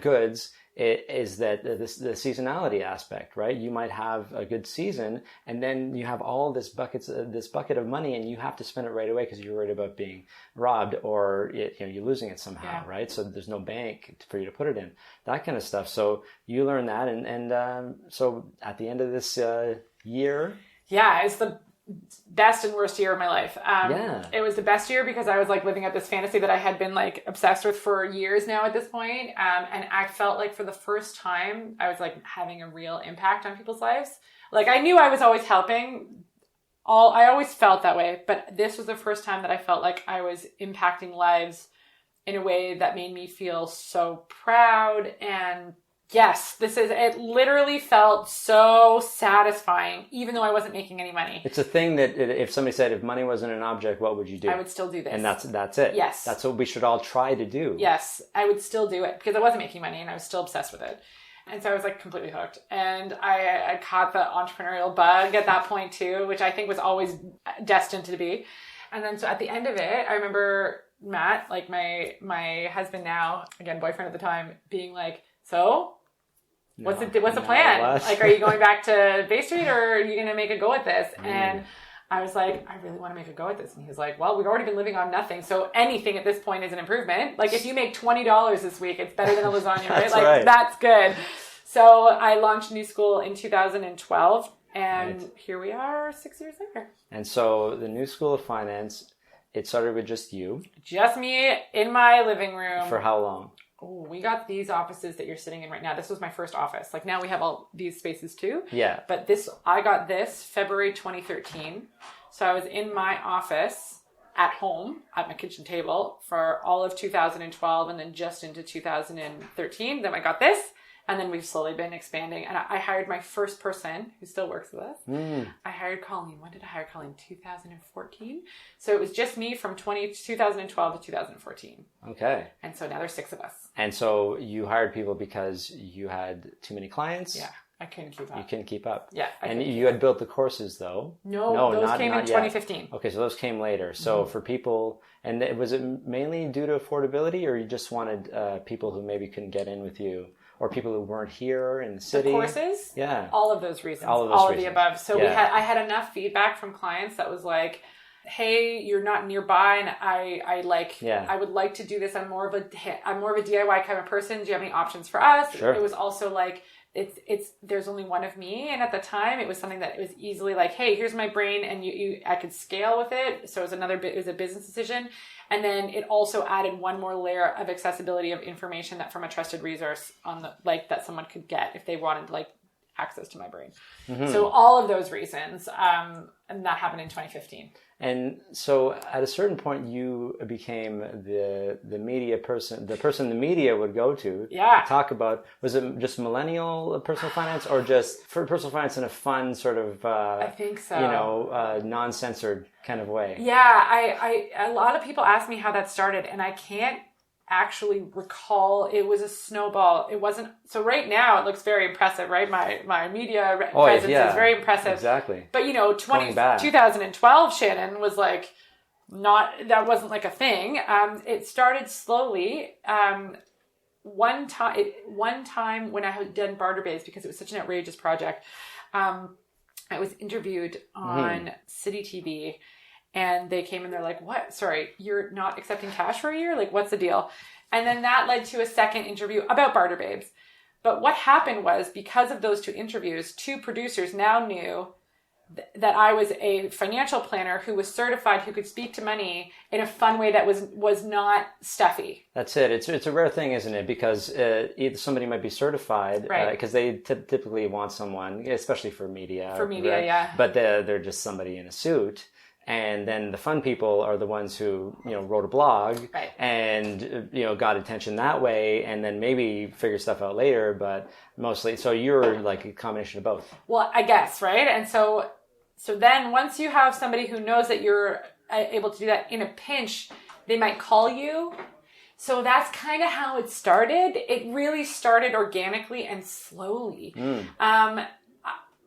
goods. It is that the seasonality aspect, right? You might have a good season, and then you have all this bucket of money, and you have to spend it right away because you're worried about being robbed or you're losing it somehow, right? So there's no bank for you to put it in, that kind of stuff. So you learn that, and so at the end of this year, it's the best and worst year of my life. It was the best year because I was like living out this fantasy that I had been like obsessed with for years now at this point. And I felt like for the first time, I was like having a real impact on people's lives. Like I knew I was always helping. I always felt that way, but this was the first time that I felt like I was impacting lives in a way that made me feel so proud. And yes, it literally felt so satisfying, even though I wasn't making any money. It's a thing that if somebody said, if money wasn't an object, what would you do? I would still do this. And that's it. Yes. That's what we should all try to do. Yes, I would still do it because I wasn't making money and I was still obsessed with it. And so I was like completely hooked. And I caught the entrepreneurial bug at that point too, which I think was always destined to be. And then so at the end of it, I remember Matt, like my husband now, again, boyfriend at the time, being like, so what's the plan? Like, are you going back to Bay Street or are you going to make a go at this? And I was like, I really want to make a go at this. And he was like, well, we've already been living on nothing. So anything at this point is an improvement. Like if you make $20 this week, it's better than a lasagna, right? Like that's good. So I launched New School in 2012 and here we are 6 years later. And so the New School of Finance, it started with just you. Just me in my living room. For how long? Oh, we got these offices that you're sitting in right now. This was my first office. Like now we have all these spaces too. Yeah. But I got this February 2013. So I was in my office at home at my kitchen table for all of 2012 and then just into 2013. Then I got this. And then we've slowly been expanding. And I hired my first person who still works with us. I hired Colleen. When did I hire Colleen? 2014. So it was just me from 2012 to 2014. Okay. And so now there's 6 of us. And so you hired people because you had too many clients? Yeah. I couldn't keep up. You couldn't keep up. Yeah. And you had built the courses though? No, those came in 2015. Yet. Okay, so those came later. So for people, and was it mainly due to affordability, or you just wanted people who maybe couldn't get in with you? Or people who weren't here in the city? The courses? Yeah. All of those reasons. All of the above. So I had enough feedback from clients that was like, hey, you're not nearby and I would like to do this. I'm more of a DIY kind of person. Do you have any options for us? Sure. It was also like, there's only one of me. And at the time it was something that it was easily like, hey, here's my brain and I could scale with it. So it was a business decision. And then it also added one more layer of accessibility of information that from a trusted resource that someone could get if they wanted access to my brain. So all of those reasons, and that happened in 2015. And so at a certain point, you became the media person, the person the media would go to. Yeah. Talk about, was it just millennial personal finance or just for personal finance in a fun sort of, I think so. Non-censored kind of way? Yeah. A lot of people ask me how that started and I can't actually recall. It was a snowball. It wasn't. So right now it looks very impressive, right? My media presence is very impressive. Exactly. But 2012 Shannon was like that wasn't like a thing. It started slowly. One time when I had done Barter Babes, because it was such an outrageous project, I was interviewed on City TV. And they came and they're like, what? Sorry, you're not accepting cash for a year? Like, what's the deal? And then that led to a second interview about Barter Babes. But what happened was, because of those 2 interviews, 2 producers now knew that I was a financial planner who was certified, who could speak to money in a fun way that was not stuffy. That's it. It's a rare thing, isn't it? Because either somebody might be certified, because they typically want someone, especially for media. Yeah. But they're just somebody in a suit. And then the fun people are the ones who, wrote a blog and, got attention that way and then maybe figure stuff out later, but mostly, so you're like a combination of both. Well, I guess, right? And so then once you have somebody who knows that you're able to do that in a pinch, they might call you. So that's kind of how it started. It really started organically and slowly.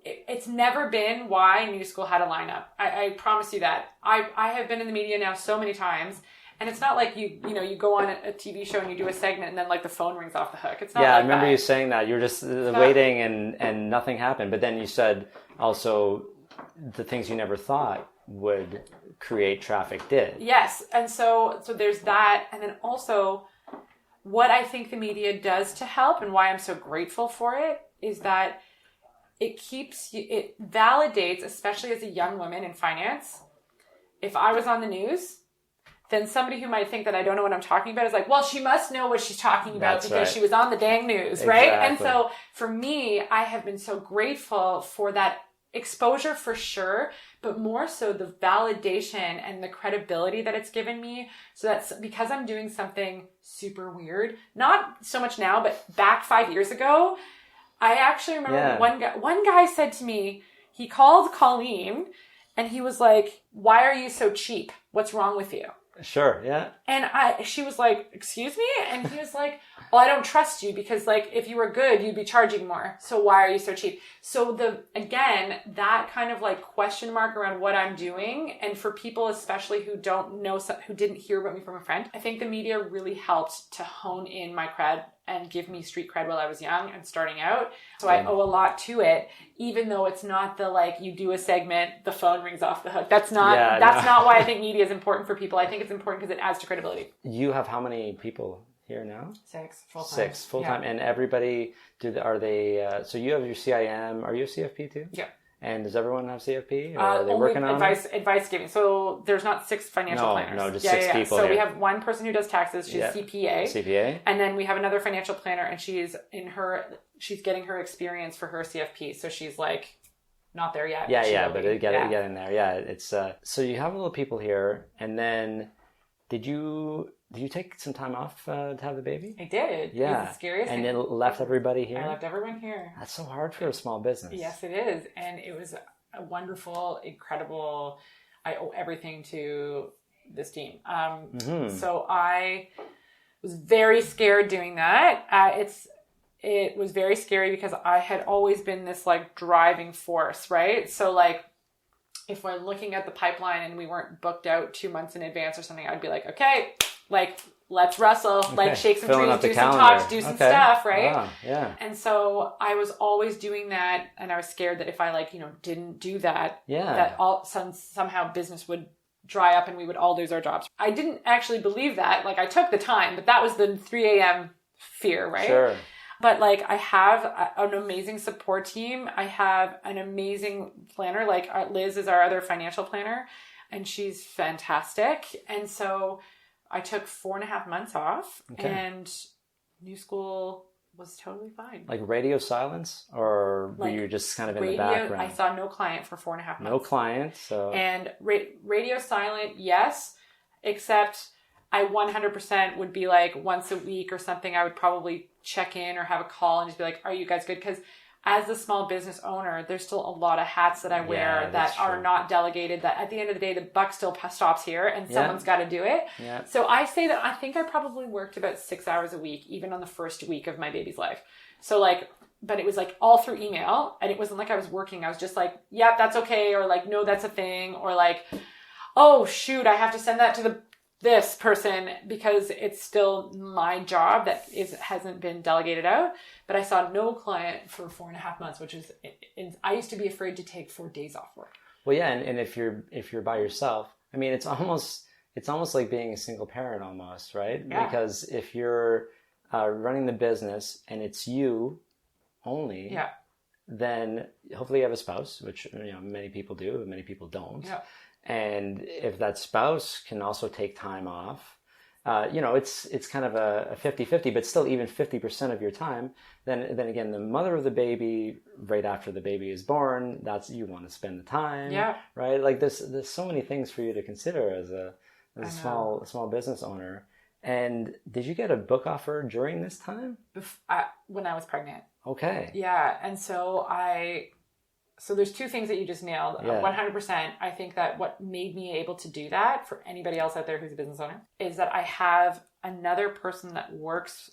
It's never been why New School had a lineup. I promise you that. I have been in the media now so many times, and it's not like you go on a TV show and you do a segment and then like the phone rings off the hook. It's not. Yeah, I remember you saying that. You were just waiting and nothing happened. But then you said also the things you never thought would create traffic did. Yes, and so there's that, and then also what I think the media does to help, and why I'm so grateful for it, is that it validates, especially as a young woman in finance. If I was on the news, then somebody who might think that I don't know what I'm talking about is like, well, she must know what she's talking about because she was on the dang news, right? And so for me, I have been so grateful for that exposure for sure, but more so the validation and the credibility that it's given me. So that's because I'm doing something super weird, not so much now, but back 5 years ago, I actually remember one guy said to me, he called Colleen and he was like, why are you so cheap? What's wrong with you? Sure, yeah. And she was like, excuse me? And he was like, well, I don't trust you because like if you were good, you'd be charging more. So why are you so cheap? So that kind of like question mark around what I'm doing, and for people especially who don't know, who didn't hear about me from a friend, I think the media really helped to hone in my cred and give me street cred while I was young and starting out. So I owe a lot to it, even though it's not the like you do a segment, the phone rings off the hook. That's not why I think media is important for people. I think it's important because it adds to credibility. You have how many people here now? 6 full-time. 6 full-time. Yeah. And everybody, so you have your CIM. Are you a CFP too? Yeah. And does everyone have CFP? Or are they working on advice giving. So there's not 6 financial planners. No, just 6 people. So here. we have one person who does taxes. She's CPA. And then we have another financial planner, and she's getting her experience for her CFP. So she's like not there yet. But get in there. Yeah, it's so you have a little people here, and then did you take some time off to have the baby? I did. Yeah. It was the scariest thing. And then left everybody here? I left everyone here. That's so hard for a small business. Yes, it is. And it was a wonderful, incredible, I owe everything to this team. So I was very scared doing that. It was very scary because I had always been this like driving force, right? So like, if we're looking at the pipeline and we weren't booked out 2 months in advance or something, I'd be like, okay, like, let's wrestle, like shake some trees, do some talks, do some stuff, right? Wow, yeah. And so I was always doing that, and I was scared that if I didn't do that, that somehow business would dry up and we would all lose our jobs. I didn't actually believe that. Like, I took the time, but that was the 3 a.m. fear, right? Sure. But like, I have an amazing support team. I have an amazing planner. Like Liz is our other financial planner, and she's fantastic. And so I took 4.5 months off, and new school was totally fine. Like radio silence, or were you just kind of in the background? I saw no client for 4.5 months. No client, so. And radio silent, yes, except I 100% would be like once a week or something, I would probably check in or have a call and just be like, are you guys good? Because as a small business owner, there's still a lot of hats that I wear that are not delegated, that at the end of the day, the buck still stops here and someone's got to do it. Yeah. So I say that I think I probably worked about 6 hours a week, even on the first week of my baby's life. So like, but it was like all through email, and it wasn't like I was working. I was just like, yeah, that's okay. Or like, no, that's a thing. Or like, oh shoot, I have to send that to this person because it's still my job that hasn't been delegated out. But I saw no client for 4.5 months, which is, I used to be afraid to take 4 days off work. Well, yeah. And if you're by yourself, I mean, it's almost like being a single parent almost, right? Yeah. Because if you're running the business and it's you only, then hopefully you have a spouse, which many people do, many people don't. Yeah. And if that spouse can also take time off, it's kind of a 50-50, but still even 50% of your time, then again, the mother of the baby, right after the baby is born, that's, you want to spend the time, right? Like there's so many things for you to consider as a small business owner. And did you get a book offer during this time? When I was pregnant. Okay. Yeah. And so So there's 2 things that you just nailed. 100%. I think that what made me able to do that, for anybody else out there who's a business owner, is that I have another person that works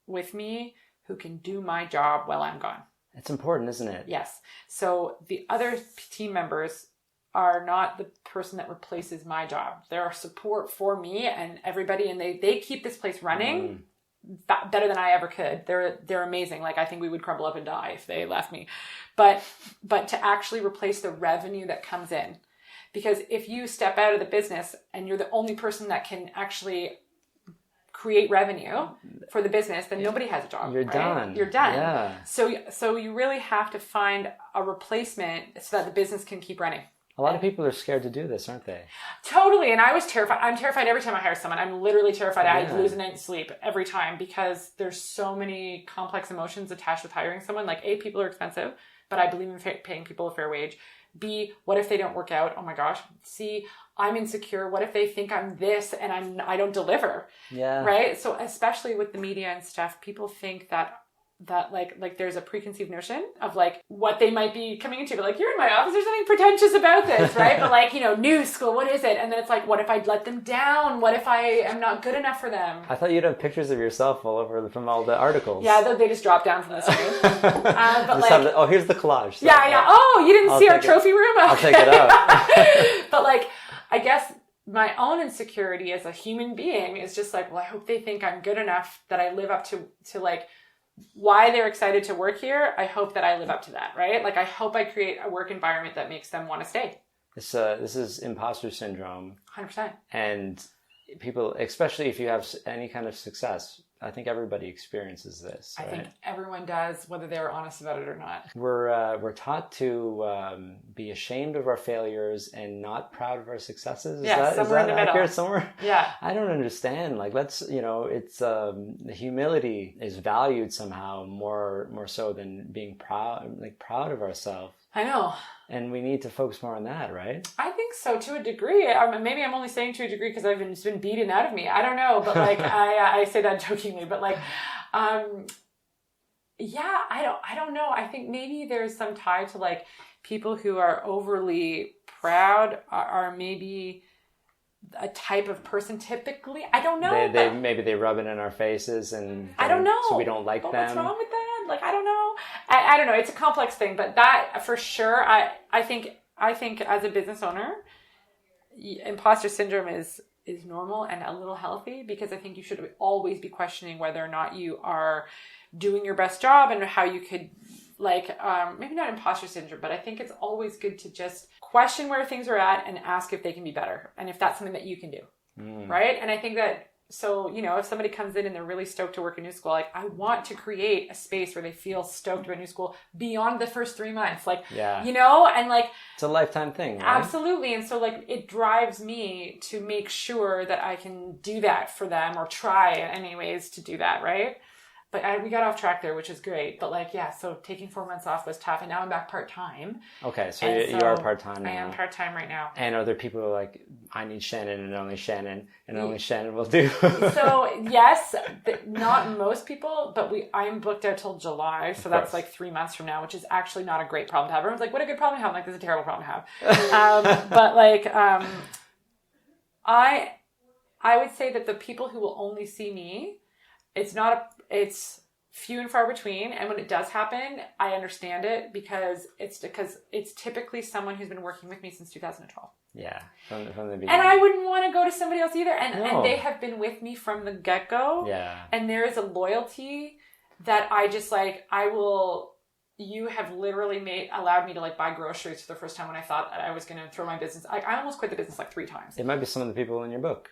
with me who can do my job while I'm gone. It's important, isn't it? Yes. So the other team members are not the person that replaces my job. They're support for me and everybody, and they keep this place running better than I ever could. They're amazing. Like, I think we would crumble up and die if they left me. But to actually replace the revenue that comes in, because if you step out of the business and you're the only person that can actually create revenue for the business, then nobody has a job. You're done. You're done. Yeah. So you really have to find a replacement so that the business can keep running. A lot of people are scared to do this, aren't they? Totally. And I was terrified. I'm terrified every time I hire someone. I'm literally terrified. I lose a night's sleep every time because there's so many complex emotions attached with hiring someone. Like, A, people are expensive, but I believe in paying people a fair wage. B, what if they don't work out? Oh my gosh. C, I'm insecure. What if they think I'm this and I don't deliver? Yeah. Right? So especially with the media and stuff, people think that like there's a preconceived notion of like what they might be coming into, but like, you're in my office, there's nothing pretentious about this, right? But like, news school, what is it? And then it's like, what if I let them down? What if I am not good enough for them? I thought you'd have pictures of yourself all over from all the articles. Yeah, they just drop down from the screen. But like, here's the collage. So, yeah. Oh, you didn't see our trophy room? I'll take it out. But like, I guess my own insecurity as a human being is just like, well, I hope they think I'm good enough that I live up to like why they're excited to work here. I hope that I live up to that, right? Like, I hope I create a work environment that makes them want to stay. This is imposter syndrome. 100%. And people, especially if you have any kind of success, I think everybody experiences this. I right? think everyone does, whether they're honest about it or not. We're taught to be ashamed of our failures and not proud of our successes. Is that in the accurate middle. somewhere? Yeah. I don't understand. Like, let's, it's the humility is valued somehow more so than being proud of ourselves. I know. And we need to focus more on that, right? I think so, to a degree. Maybe I'm only saying to a degree because it's been beaten out of me. I don't know, but like I say that jokingly, but like, yeah, I don't know. I think maybe there's some tie to like people who are overly proud are maybe a type of person typically. I don't know. Maybe they rub it in our faces and I don't know. So we don't like them. What's wrong with that? Like, I don't know. I don't know. It's a complex thing, but that for sure, I think as a business owner, imposter syndrome is normal and a little healthy, because I think you should always be questioning whether or not you are doing your best job and how you could, like, maybe not imposter syndrome, but I think it's always good to just question where things are at and ask if they can be better and if that's something that you can do. Right? And I think that, so, if somebody comes in and they're really stoked to work in new school, like, I want to create a space where they feel stoked about new school beyond the first 3 months. Like, and like, it's a lifetime thing, right? Absolutely. And so like, it drives me to make sure that I can do that for them, or try anyways to do that. Right. But we got off track there, which is great. But like, yeah, so taking 4 months off was tough. And now I'm back part-time. Okay, so you are part-time now. I am part-time right now. And are there people who are like, I need Shannon and only Shannon will do? So yes, not most people, but I'm booked out till July. So that's like 3 months from now, which is actually not a great problem to have. Everyone's like, what a good problem to have. I'm like, this is a terrible problem to have. But like, I would say that the people who will only see me, it's few and far between. And when it does happen, I understand it because it's typically someone who's been working with me since 2012. Yeah, from the beginning. And I wouldn't want to go to somebody else either. And they have been with me from the get-go. Yeah. And there is a loyalty that I just like, you have literally allowed me to like buy groceries for the first time when I thought that I was going to throw my business. Like, I almost quit the business like 3 times. It might be some of the people in your book.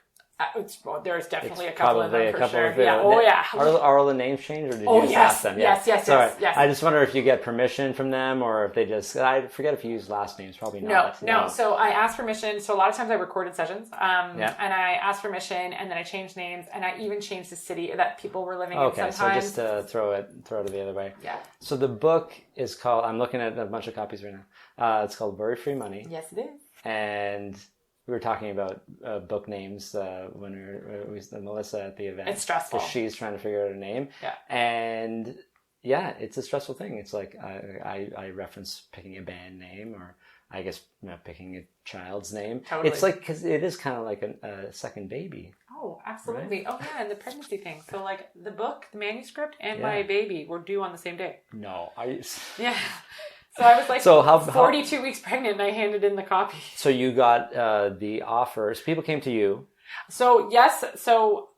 There's definitely a couple of them for sure. Yeah. Are all the names changed, or did you just ask them? Yes. I just wonder if you get permission from them, or if they just. I forget if you use last names. Probably not. No. So I asked permission. So a lot of times I recorded sessions, and I asked permission, and then I changed names, and I even changed the city that people were living in. Sometimes. So just to throw it the other way. Yeah. So the book is called. I'm looking at a bunch of copies right now. It's called Worry Free Money. Yes, it is. And we were talking about book names when we were Melissa at the event. It's stressful. Because she's trying to figure out a name. Yeah. And yeah, it's a stressful thing. It's like I reference picking a band name, or I guess picking a child's name. Totally. It's like, because it is kind of like a second baby. Oh, absolutely. Right? Oh yeah, and the pregnancy thing. So like the book, the manuscript, and my baby were due on the same day. No. Are you... Yeah. So I was like 42 weeks pregnant, and I handed in the copy. So you got the offers. People came to you. So yes. Or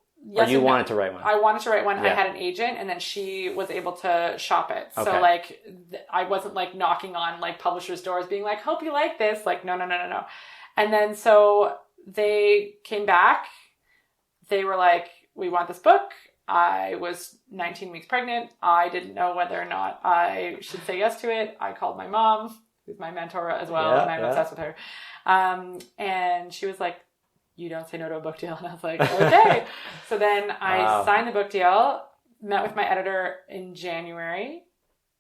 you wanted to write one? I wanted to write one. Yeah. I had an agent, and then she was able to shop it. Okay. So like, I wasn't like knocking on like publishers' doors being like, hope you like this. Like, no. And then so they came back. They were like, we want this book. I was 19 weeks pregnant. I didn't know whether or not I should say yes to it. I called my mom, who's my mentor as well, and I'm obsessed with her. And she was like, you don't say no to a book deal. And I was like, okay. So then I signed the book deal, met with my editor in January.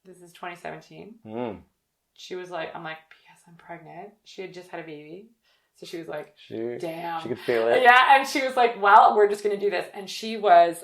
This is 2017. She was like, I'm like, P.S. I'm pregnant. She had just had a baby. So she was like, damn. She could feel it. Yeah. And she was like, well, we're just going to do this. And she was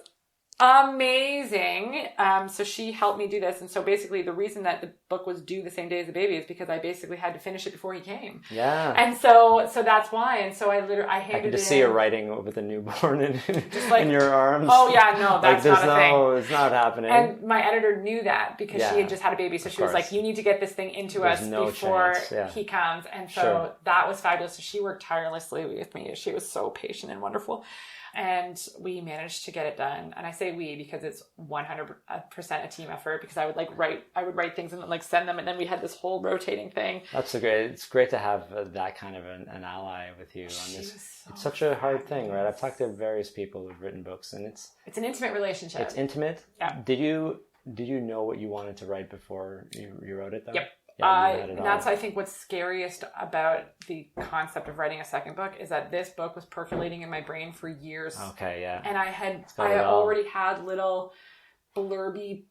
amazing. So she helped me do this. And so basically the reason that the book was due the same day as the baby is because I basically had to finish it before he came. Yeah. And so that's why. And so I handed it in. I can just see her writing with a newborn in your arms. Oh yeah, no, that's not a thing. It's not happening. And my editor knew that because she had just had a baby. So she was like, you need to get this thing into us before he comes. And so that was fabulous. So she worked tirelessly with me. She was so patient and wonderful. And we managed to get it done. And I say we because it's 100% a team effort, because I would write things and like send them. And then we had this whole rotating thing. It's great to have that kind of an ally with you on this. It's such a hard thing, right? I've talked to various people who've written books, and it's an intimate relationship. It's intimate. Yeah. Did you know what you wanted to write before you wrote it though? Yep. And that's, I think, what's scariest about the concept of writing a second book is that this book was percolating in my brain for years. Okay, yeah. And I already had little blurby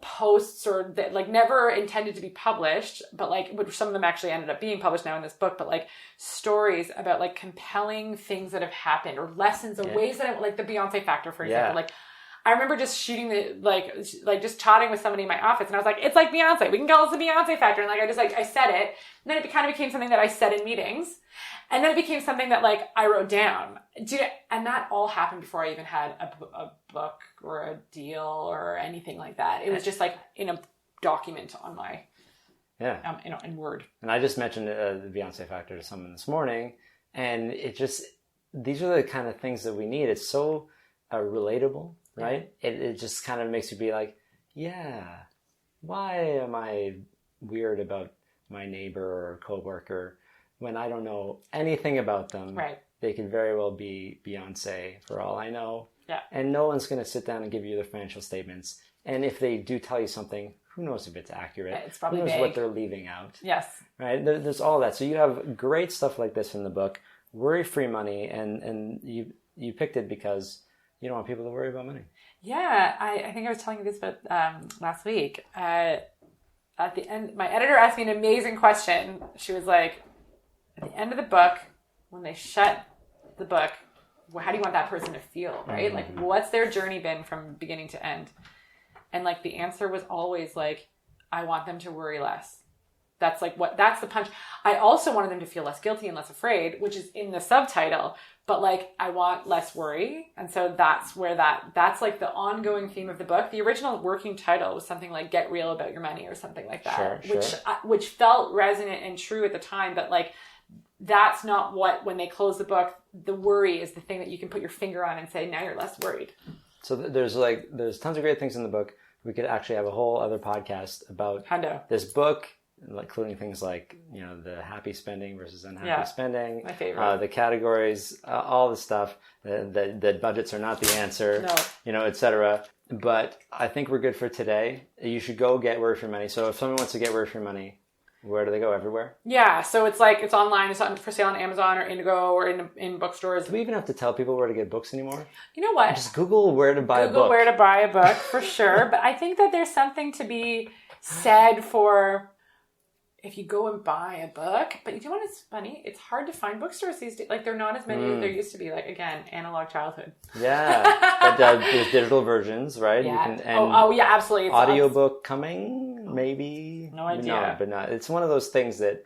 posts or that like never intended to be published, but like some of them actually ended up being published now in this book, but like stories about like compelling things that have happened or lessons or ways that like the Beyonce factor, for example, like I remember just shooting just chatting with somebody in my office, and I was like, it's like Beyonce. We can call this the Beyonce factor. And like, I said it. And then it kind of became something that I said in meetings. And then it became something that like I wrote down. And that all happened before I even had a book or a deal or anything like that. It was just like in a document on my, in Word. And I just mentioned the Beyonce factor to someone this morning. And these are the kind of things that we need. It's so relatable. Right? It just kind of makes you be like, yeah, why am I weird about my neighbor or coworker when I don't know anything about them? Right. They could very well be Beyonce for all I know. Yeah. And no one's going to sit down and give you the financial statements. And if they do tell you something, who knows if it's accurate? It's probably who knows what they're leaving out. Yes. Right? There's all that. So you have great stuff like this in the book, Worry-Free Money, and you picked it because you don't want people to worry about money. Yeah, I think I was telling you this about last week. At the end, my editor asked me an amazing question. She was like, at the end of the book, when they shut the book, how do you want that person to feel, right? Mm-hmm. Like, what's their journey been from beginning to end? And like the answer was always like, I want them to worry less. That's the punch. I also wanted them to feel less guilty and less afraid, which is in the subtitle, but like, I want less worry. And so that's where that's like the ongoing theme of the book. The original working title was something like Get Real About Your Money or something like that, which felt resonant and true at the time. But like, that's not when they close the book, the worry is the thing that you can put your finger on and say, now you're less worried. So there's tons of great things in the book. We could actually have a whole other podcast about this book, including things like, the happy spending versus unhappy spending, my favorite, the categories, all the stuff, that budgets are not the answer, et cetera. But I think we're good for today. You should go get Worry-Free Money. So if someone wants to get Worry-Free Money, where do they go? Everywhere? Yeah. So it's online. It's for sale on Amazon or Indigo or in bookstores. Do we even have to tell people where to get books anymore? You know what? Just Google where to buy a book. Google where to buy a book for sure. But I think that there's something to be said for if you go and buy a book, but you know what is funny? It's hard to find bookstores these days. Like, there are not as many as there used to be. Like, again, analog childhood. Yeah. But there's digital versions, right? Yeah. You can, yeah, absolutely. It's audiobook coming, maybe. No idea. No, but not. It's one of those things that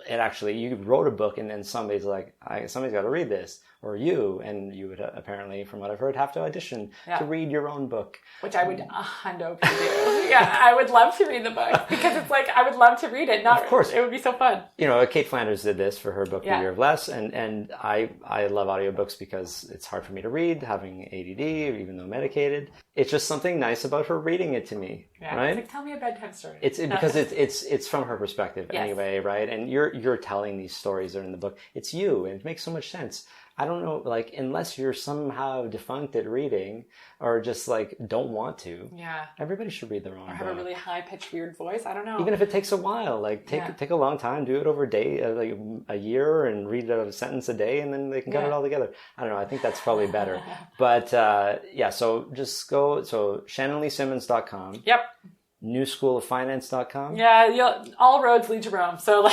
you wrote a book and then somebody's like, somebody's got to read this. Or you would apparently, from what I've heard, have to audition to read your own book. Which I would 100% do. Yeah, I would love to read the book because it's like, I would love to read it. Of course. It would be so fun. Kate Flanders did this for her book, The Year of Less. And I love audiobooks because it's hard for me to read, having ADD, even though medicated. It's just something nice about her reading it to me. Yeah, right? It's like, tell me a bedtime story. Because it's from her perspective anyway, right? And you're telling these stories that are in the book. It's you, and it makes so much sense. I don't know, like, unless you're somehow defunct at reading or just, like, don't want to. Yeah. Everybody should read their own book. Or have a really high-pitched, weird voice. I don't know. Even if it takes a while. Like, take a long time. Do it over a year and read a sentence a day, and then they can cut it all together. I don't know. I think that's probably better. But, so just go. So, ShannonLeeSimmons.com. Yep. NewSchoolOfFinance.com. Yeah, all roads lead to Rome. So, like...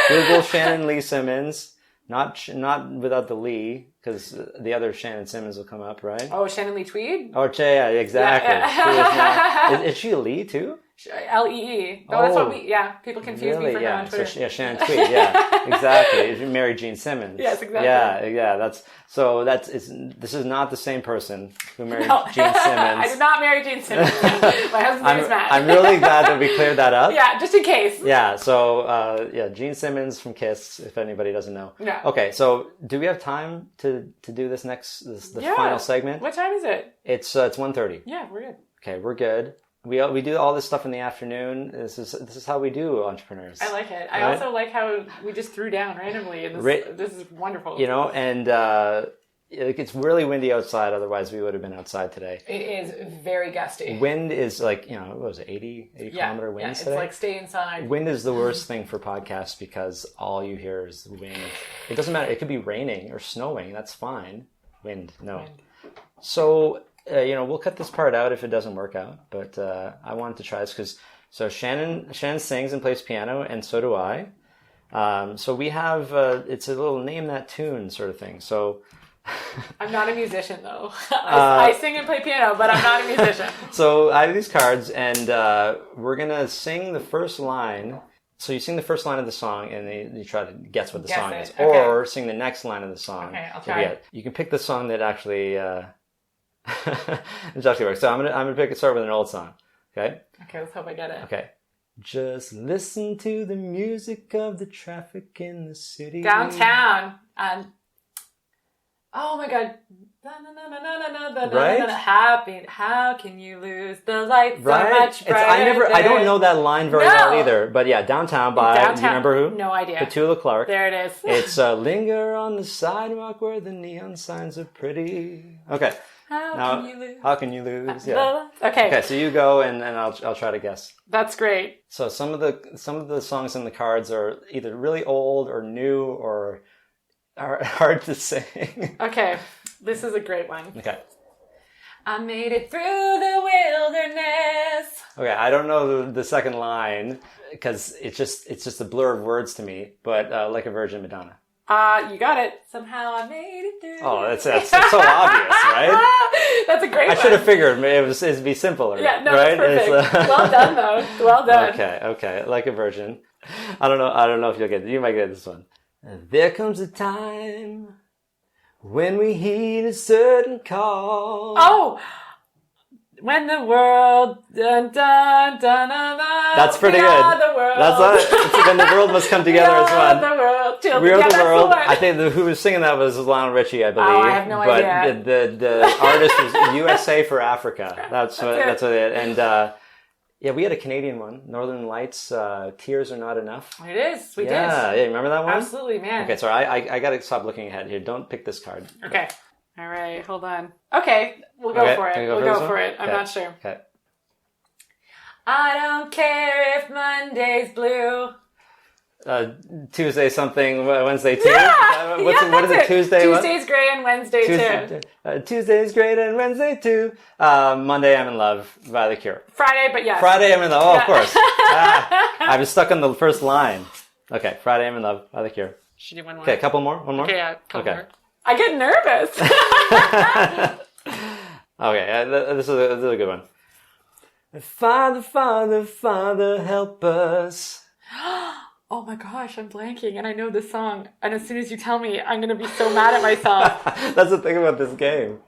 Google Shannon Lee Simmons. Not without the Lee, because the other Shannon Simmons will come up, right? Oh, Shannon Lee Tweed? Oh, yeah, exactly. Yeah. Is she a Lee too? Lee. Oh, that's what people confuse me for her on Twitter. So, Shannon Tweet, exactly. You married Gene Simmons. Yes, exactly. Yeah, this is not the same person who married Gene Simmons. I did not marry Gene Simmons. My husband's name is Matt. I'm really glad that we cleared that up. Yeah, just in case. Yeah, so, Gene Simmons from Kiss, if anybody doesn't know. Yeah. Okay, so do we have time to do this final segment? What time is it? It's 1:30. Yeah, we're good. Okay, we're good. We do all this stuff in the afternoon. This is how we do entrepreneurs. I like it. I also like how we just threw down randomly. And this is wonderful. And it's really windy outside. Otherwise, we would have been outside today. It is very gusty. Wind is like, what was it, 80 kilometer winds today? It's like stay inside. Wind is the worst thing for podcasts because all you hear is wind. It doesn't matter. It could be raining or snowing. That's fine. Wind, no. Wind. So... we'll cut this part out if it doesn't work out, but I wanted to try this because Shannon sings and plays piano, and so do I. So we have it's a little name that tune sort of thing. So I'm not a musician though. I sing and play piano, but I'm not a musician. So I have these cards, and we're gonna sing the first line. So you sing the first line of the song, and you try to guess what the song is, or sing the next line of the song. Okay, I'll try. You can pick the song that actually. It actually works. So I'm gonna start with an old song. Okay, let's hope I get it. Okay. Just listen to the music of the traffic in the city. Downtown. Oh my God. Right? Happy. How can you lose the light so much brighter? I don't know that line very well either. But yeah, Downtown by, do you remember who? No idea. Petula Clark. There it is. It's linger on the sidewalk where the neon signs are pretty. Okay. How can you lose? Yeah. Okay, so you go and I'll try to guess. That's great. So some of the songs in the cards are either really old or new or are hard to sing. Okay. This is a great one. Okay. I made it through the wilderness. Okay, I don't know the second line because it's just a blur of words to me, but like a Virgin Madonna. You got it. Somehow I made it through. Oh, that's so obvious, right? That's a great one. I should have figured it'd be simpler. Yeah, no, right? that's perfect. Well done, though. Well done. Okay. Like a virgin. I don't know if you'll get it. You might get this one. There comes a time when we heed a certain call. Oh! When the world, dun, dun, dun, dun, dun, that's pretty good. The world. That's it. When the world must come together as one. The world. We are the world. I think who was singing that was Lionel Richie, I believe. Oh, I have no idea. But the artist was USA for Africa. That's what it. And we had a Canadian one, Northern Lights. Tears Are Not Enough. It is. We did. Yeah, remember that one? Absolutely, man. Okay, sorry. I got to stop looking ahead here. Don't pick this card. Okay. All right, hold on. Okay, we'll go for it. We'll go for it. I'm not sure. Okay. I don't care if Monday's blue. Tuesday something, Wednesday too? Yeah! What is it? Tuesday what? Tuesday's great and Wednesday too. Tuesday's great and Wednesday too. Monday I'm in Love by The Cure. Friday, but yes. Friday I'm in love. Oh, of course. I was stuck on the first line. Okay, Friday I'm in Love by The Cure. Should do one more? Okay, a couple more? One more? Okay, yeah, a couple more. I get nervous. Okay, this is a good one. Father, Father, Father, help us. Oh my gosh, I'm blanking and I know this song. And as soon as you tell me, I'm going to be so mad at myself. That's the thing about this game.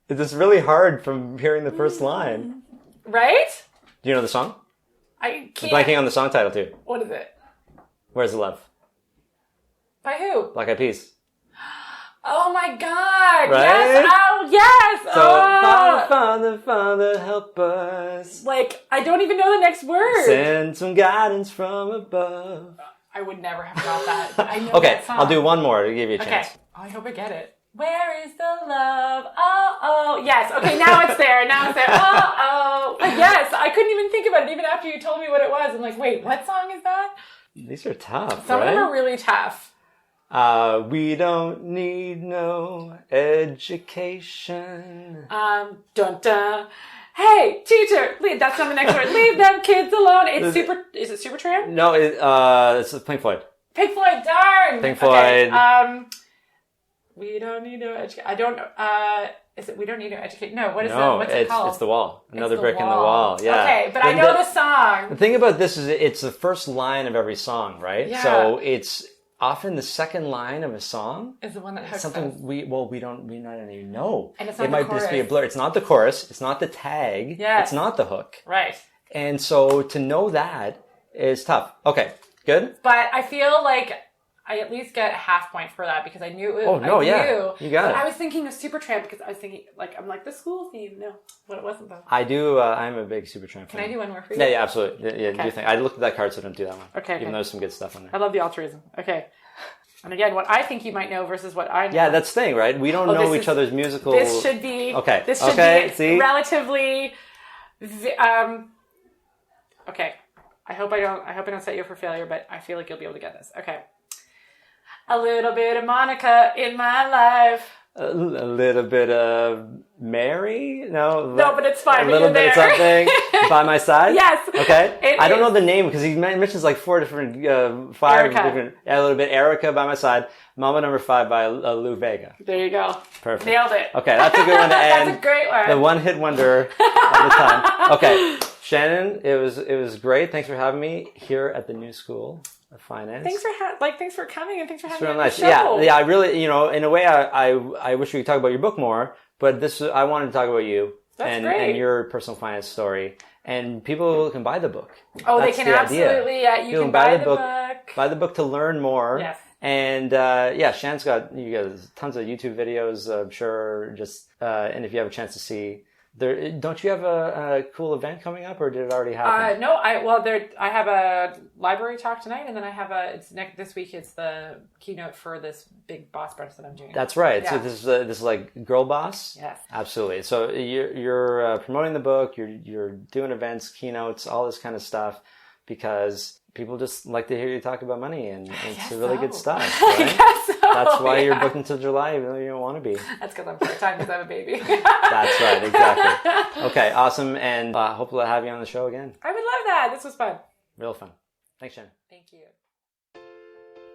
It's just really hard from hearing the first line. Right? Do you know the song? I can't. I'm blanking on the song title too. What is it? Where's the Love? By who? Black Eyed Peas. Oh my God! Right? Yes! Oh yes! So, Father, Father, Father, help us. Like, I don't even know the next word. Send some guidance from above. I would never have got that. I know Okay, that song. I'll do one more to give you a chance. Okay. Oh, I hope I get it. Where is the love? Oh. Yes. Okay, now it's there. Oh. Yes, I couldn't even think about it even after you told me what it was. I'm like, wait, what song is that? These are tough, Some of them are really tough. We don't need no education. Dun dun. Hey, teacher, that's not the next word. Leave them kids alone. Is it Supertramp? No, it's Pink Floyd. Pink Floyd, darn. Pink Floyd. Okay, We don't need to educate. I don't. Is it? We don't need to educate. No. What's it called? It's The Wall. Another brick in the wall. Yeah. Okay, but I know the song. The thing about this is it's the first line of every song, right? Yeah. So it's often the second line of a song is the one that hooks something us. we not even know. And it's not it might just be a blur. It's not the chorus. It's not the tag. Yes. It's not the hook. Right. And so to know that is tough. Okay. Good. But I feel like I at least get a half point for that because I knew it. Oh, no, yeah. You got it. I was thinking of Supertramp because I was thinking, I'm like, the school theme. No, but it wasn't though. I do. I'm a big Supertramp fan. Can I do one more for you? Yeah, absolutely. Yeah, do think. I looked at that card, so don't do that one. Okay. Even though there's some good stuff on there. I love the altruism. Okay. And again, what I think you might know versus what I know. Yeah, that's the thing, right? We don't know each other's musical... This should be... Okay. This should be relatively... Okay. I hope I don't set you up for failure, but I feel like you'll be able to get this. Okay. A little bit of Monica in my life. A little bit of Mary? No, but it's fine. A little bit of something by my side? Yes. Okay. I don't know the name because he mentions like 4 different, 5 Erica. different... A little bit Erica by my side. Mama Number 5 by Lou Vega. There you go. Perfect. Nailed it. Okay, that's a good one to end. That's a great one. The one-hit wonder of the time. Okay, Shannon, it was great. Thanks for having me here at the New School of Finance. Thanks for coming and thanks for having me on nice. the show. Yeah. I really, in a way, I wish we could talk about your book more. But I wanted to talk about you and your personal finance story. And people can buy the book. Oh, they can absolutely. Yeah, you can buy the book. Buy the book to learn more. Yes. And Shannon's got tons of YouTube videos, I'm sure. And if you have a chance to see, don't you have a cool event coming up, or did it already happen? No, I have a library talk tonight, and then I have this week. It's the keynote for this big boss brunch that I'm doing. That's right. Yeah. So this is like Girl Boss. Yes, absolutely. So you're promoting the book. You're doing events, keynotes, all this kind of stuff, because people just like to hear you talk about money, and it's really good stuff. Right? I guess so. That's why you're booked until July, even though you don't want to be. That's because I'm part-time because I have a baby. That's right, exactly. Okay, awesome, and hopefully I'll have you on the show again. I would love that. This was fun. Real fun. Thanks, Shannon. Thank you.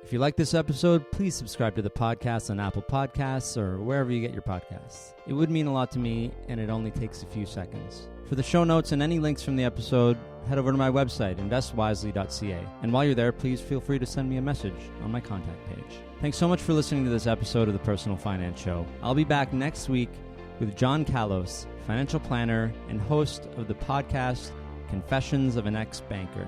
If you like this episode, please subscribe to the podcast on Apple Podcasts or wherever you get your podcasts. It would mean a lot to me, and it only takes a few seconds. For the show notes and any links from the episode, head over to my website, investwisely.ca. And while you're there, please feel free to send me a message on my contact page. Thanks so much for listening to this episode of The Personal Finance Show. I'll be back next week with John Kalos, financial planner and host of the podcast Confessions of an Ex-Banker.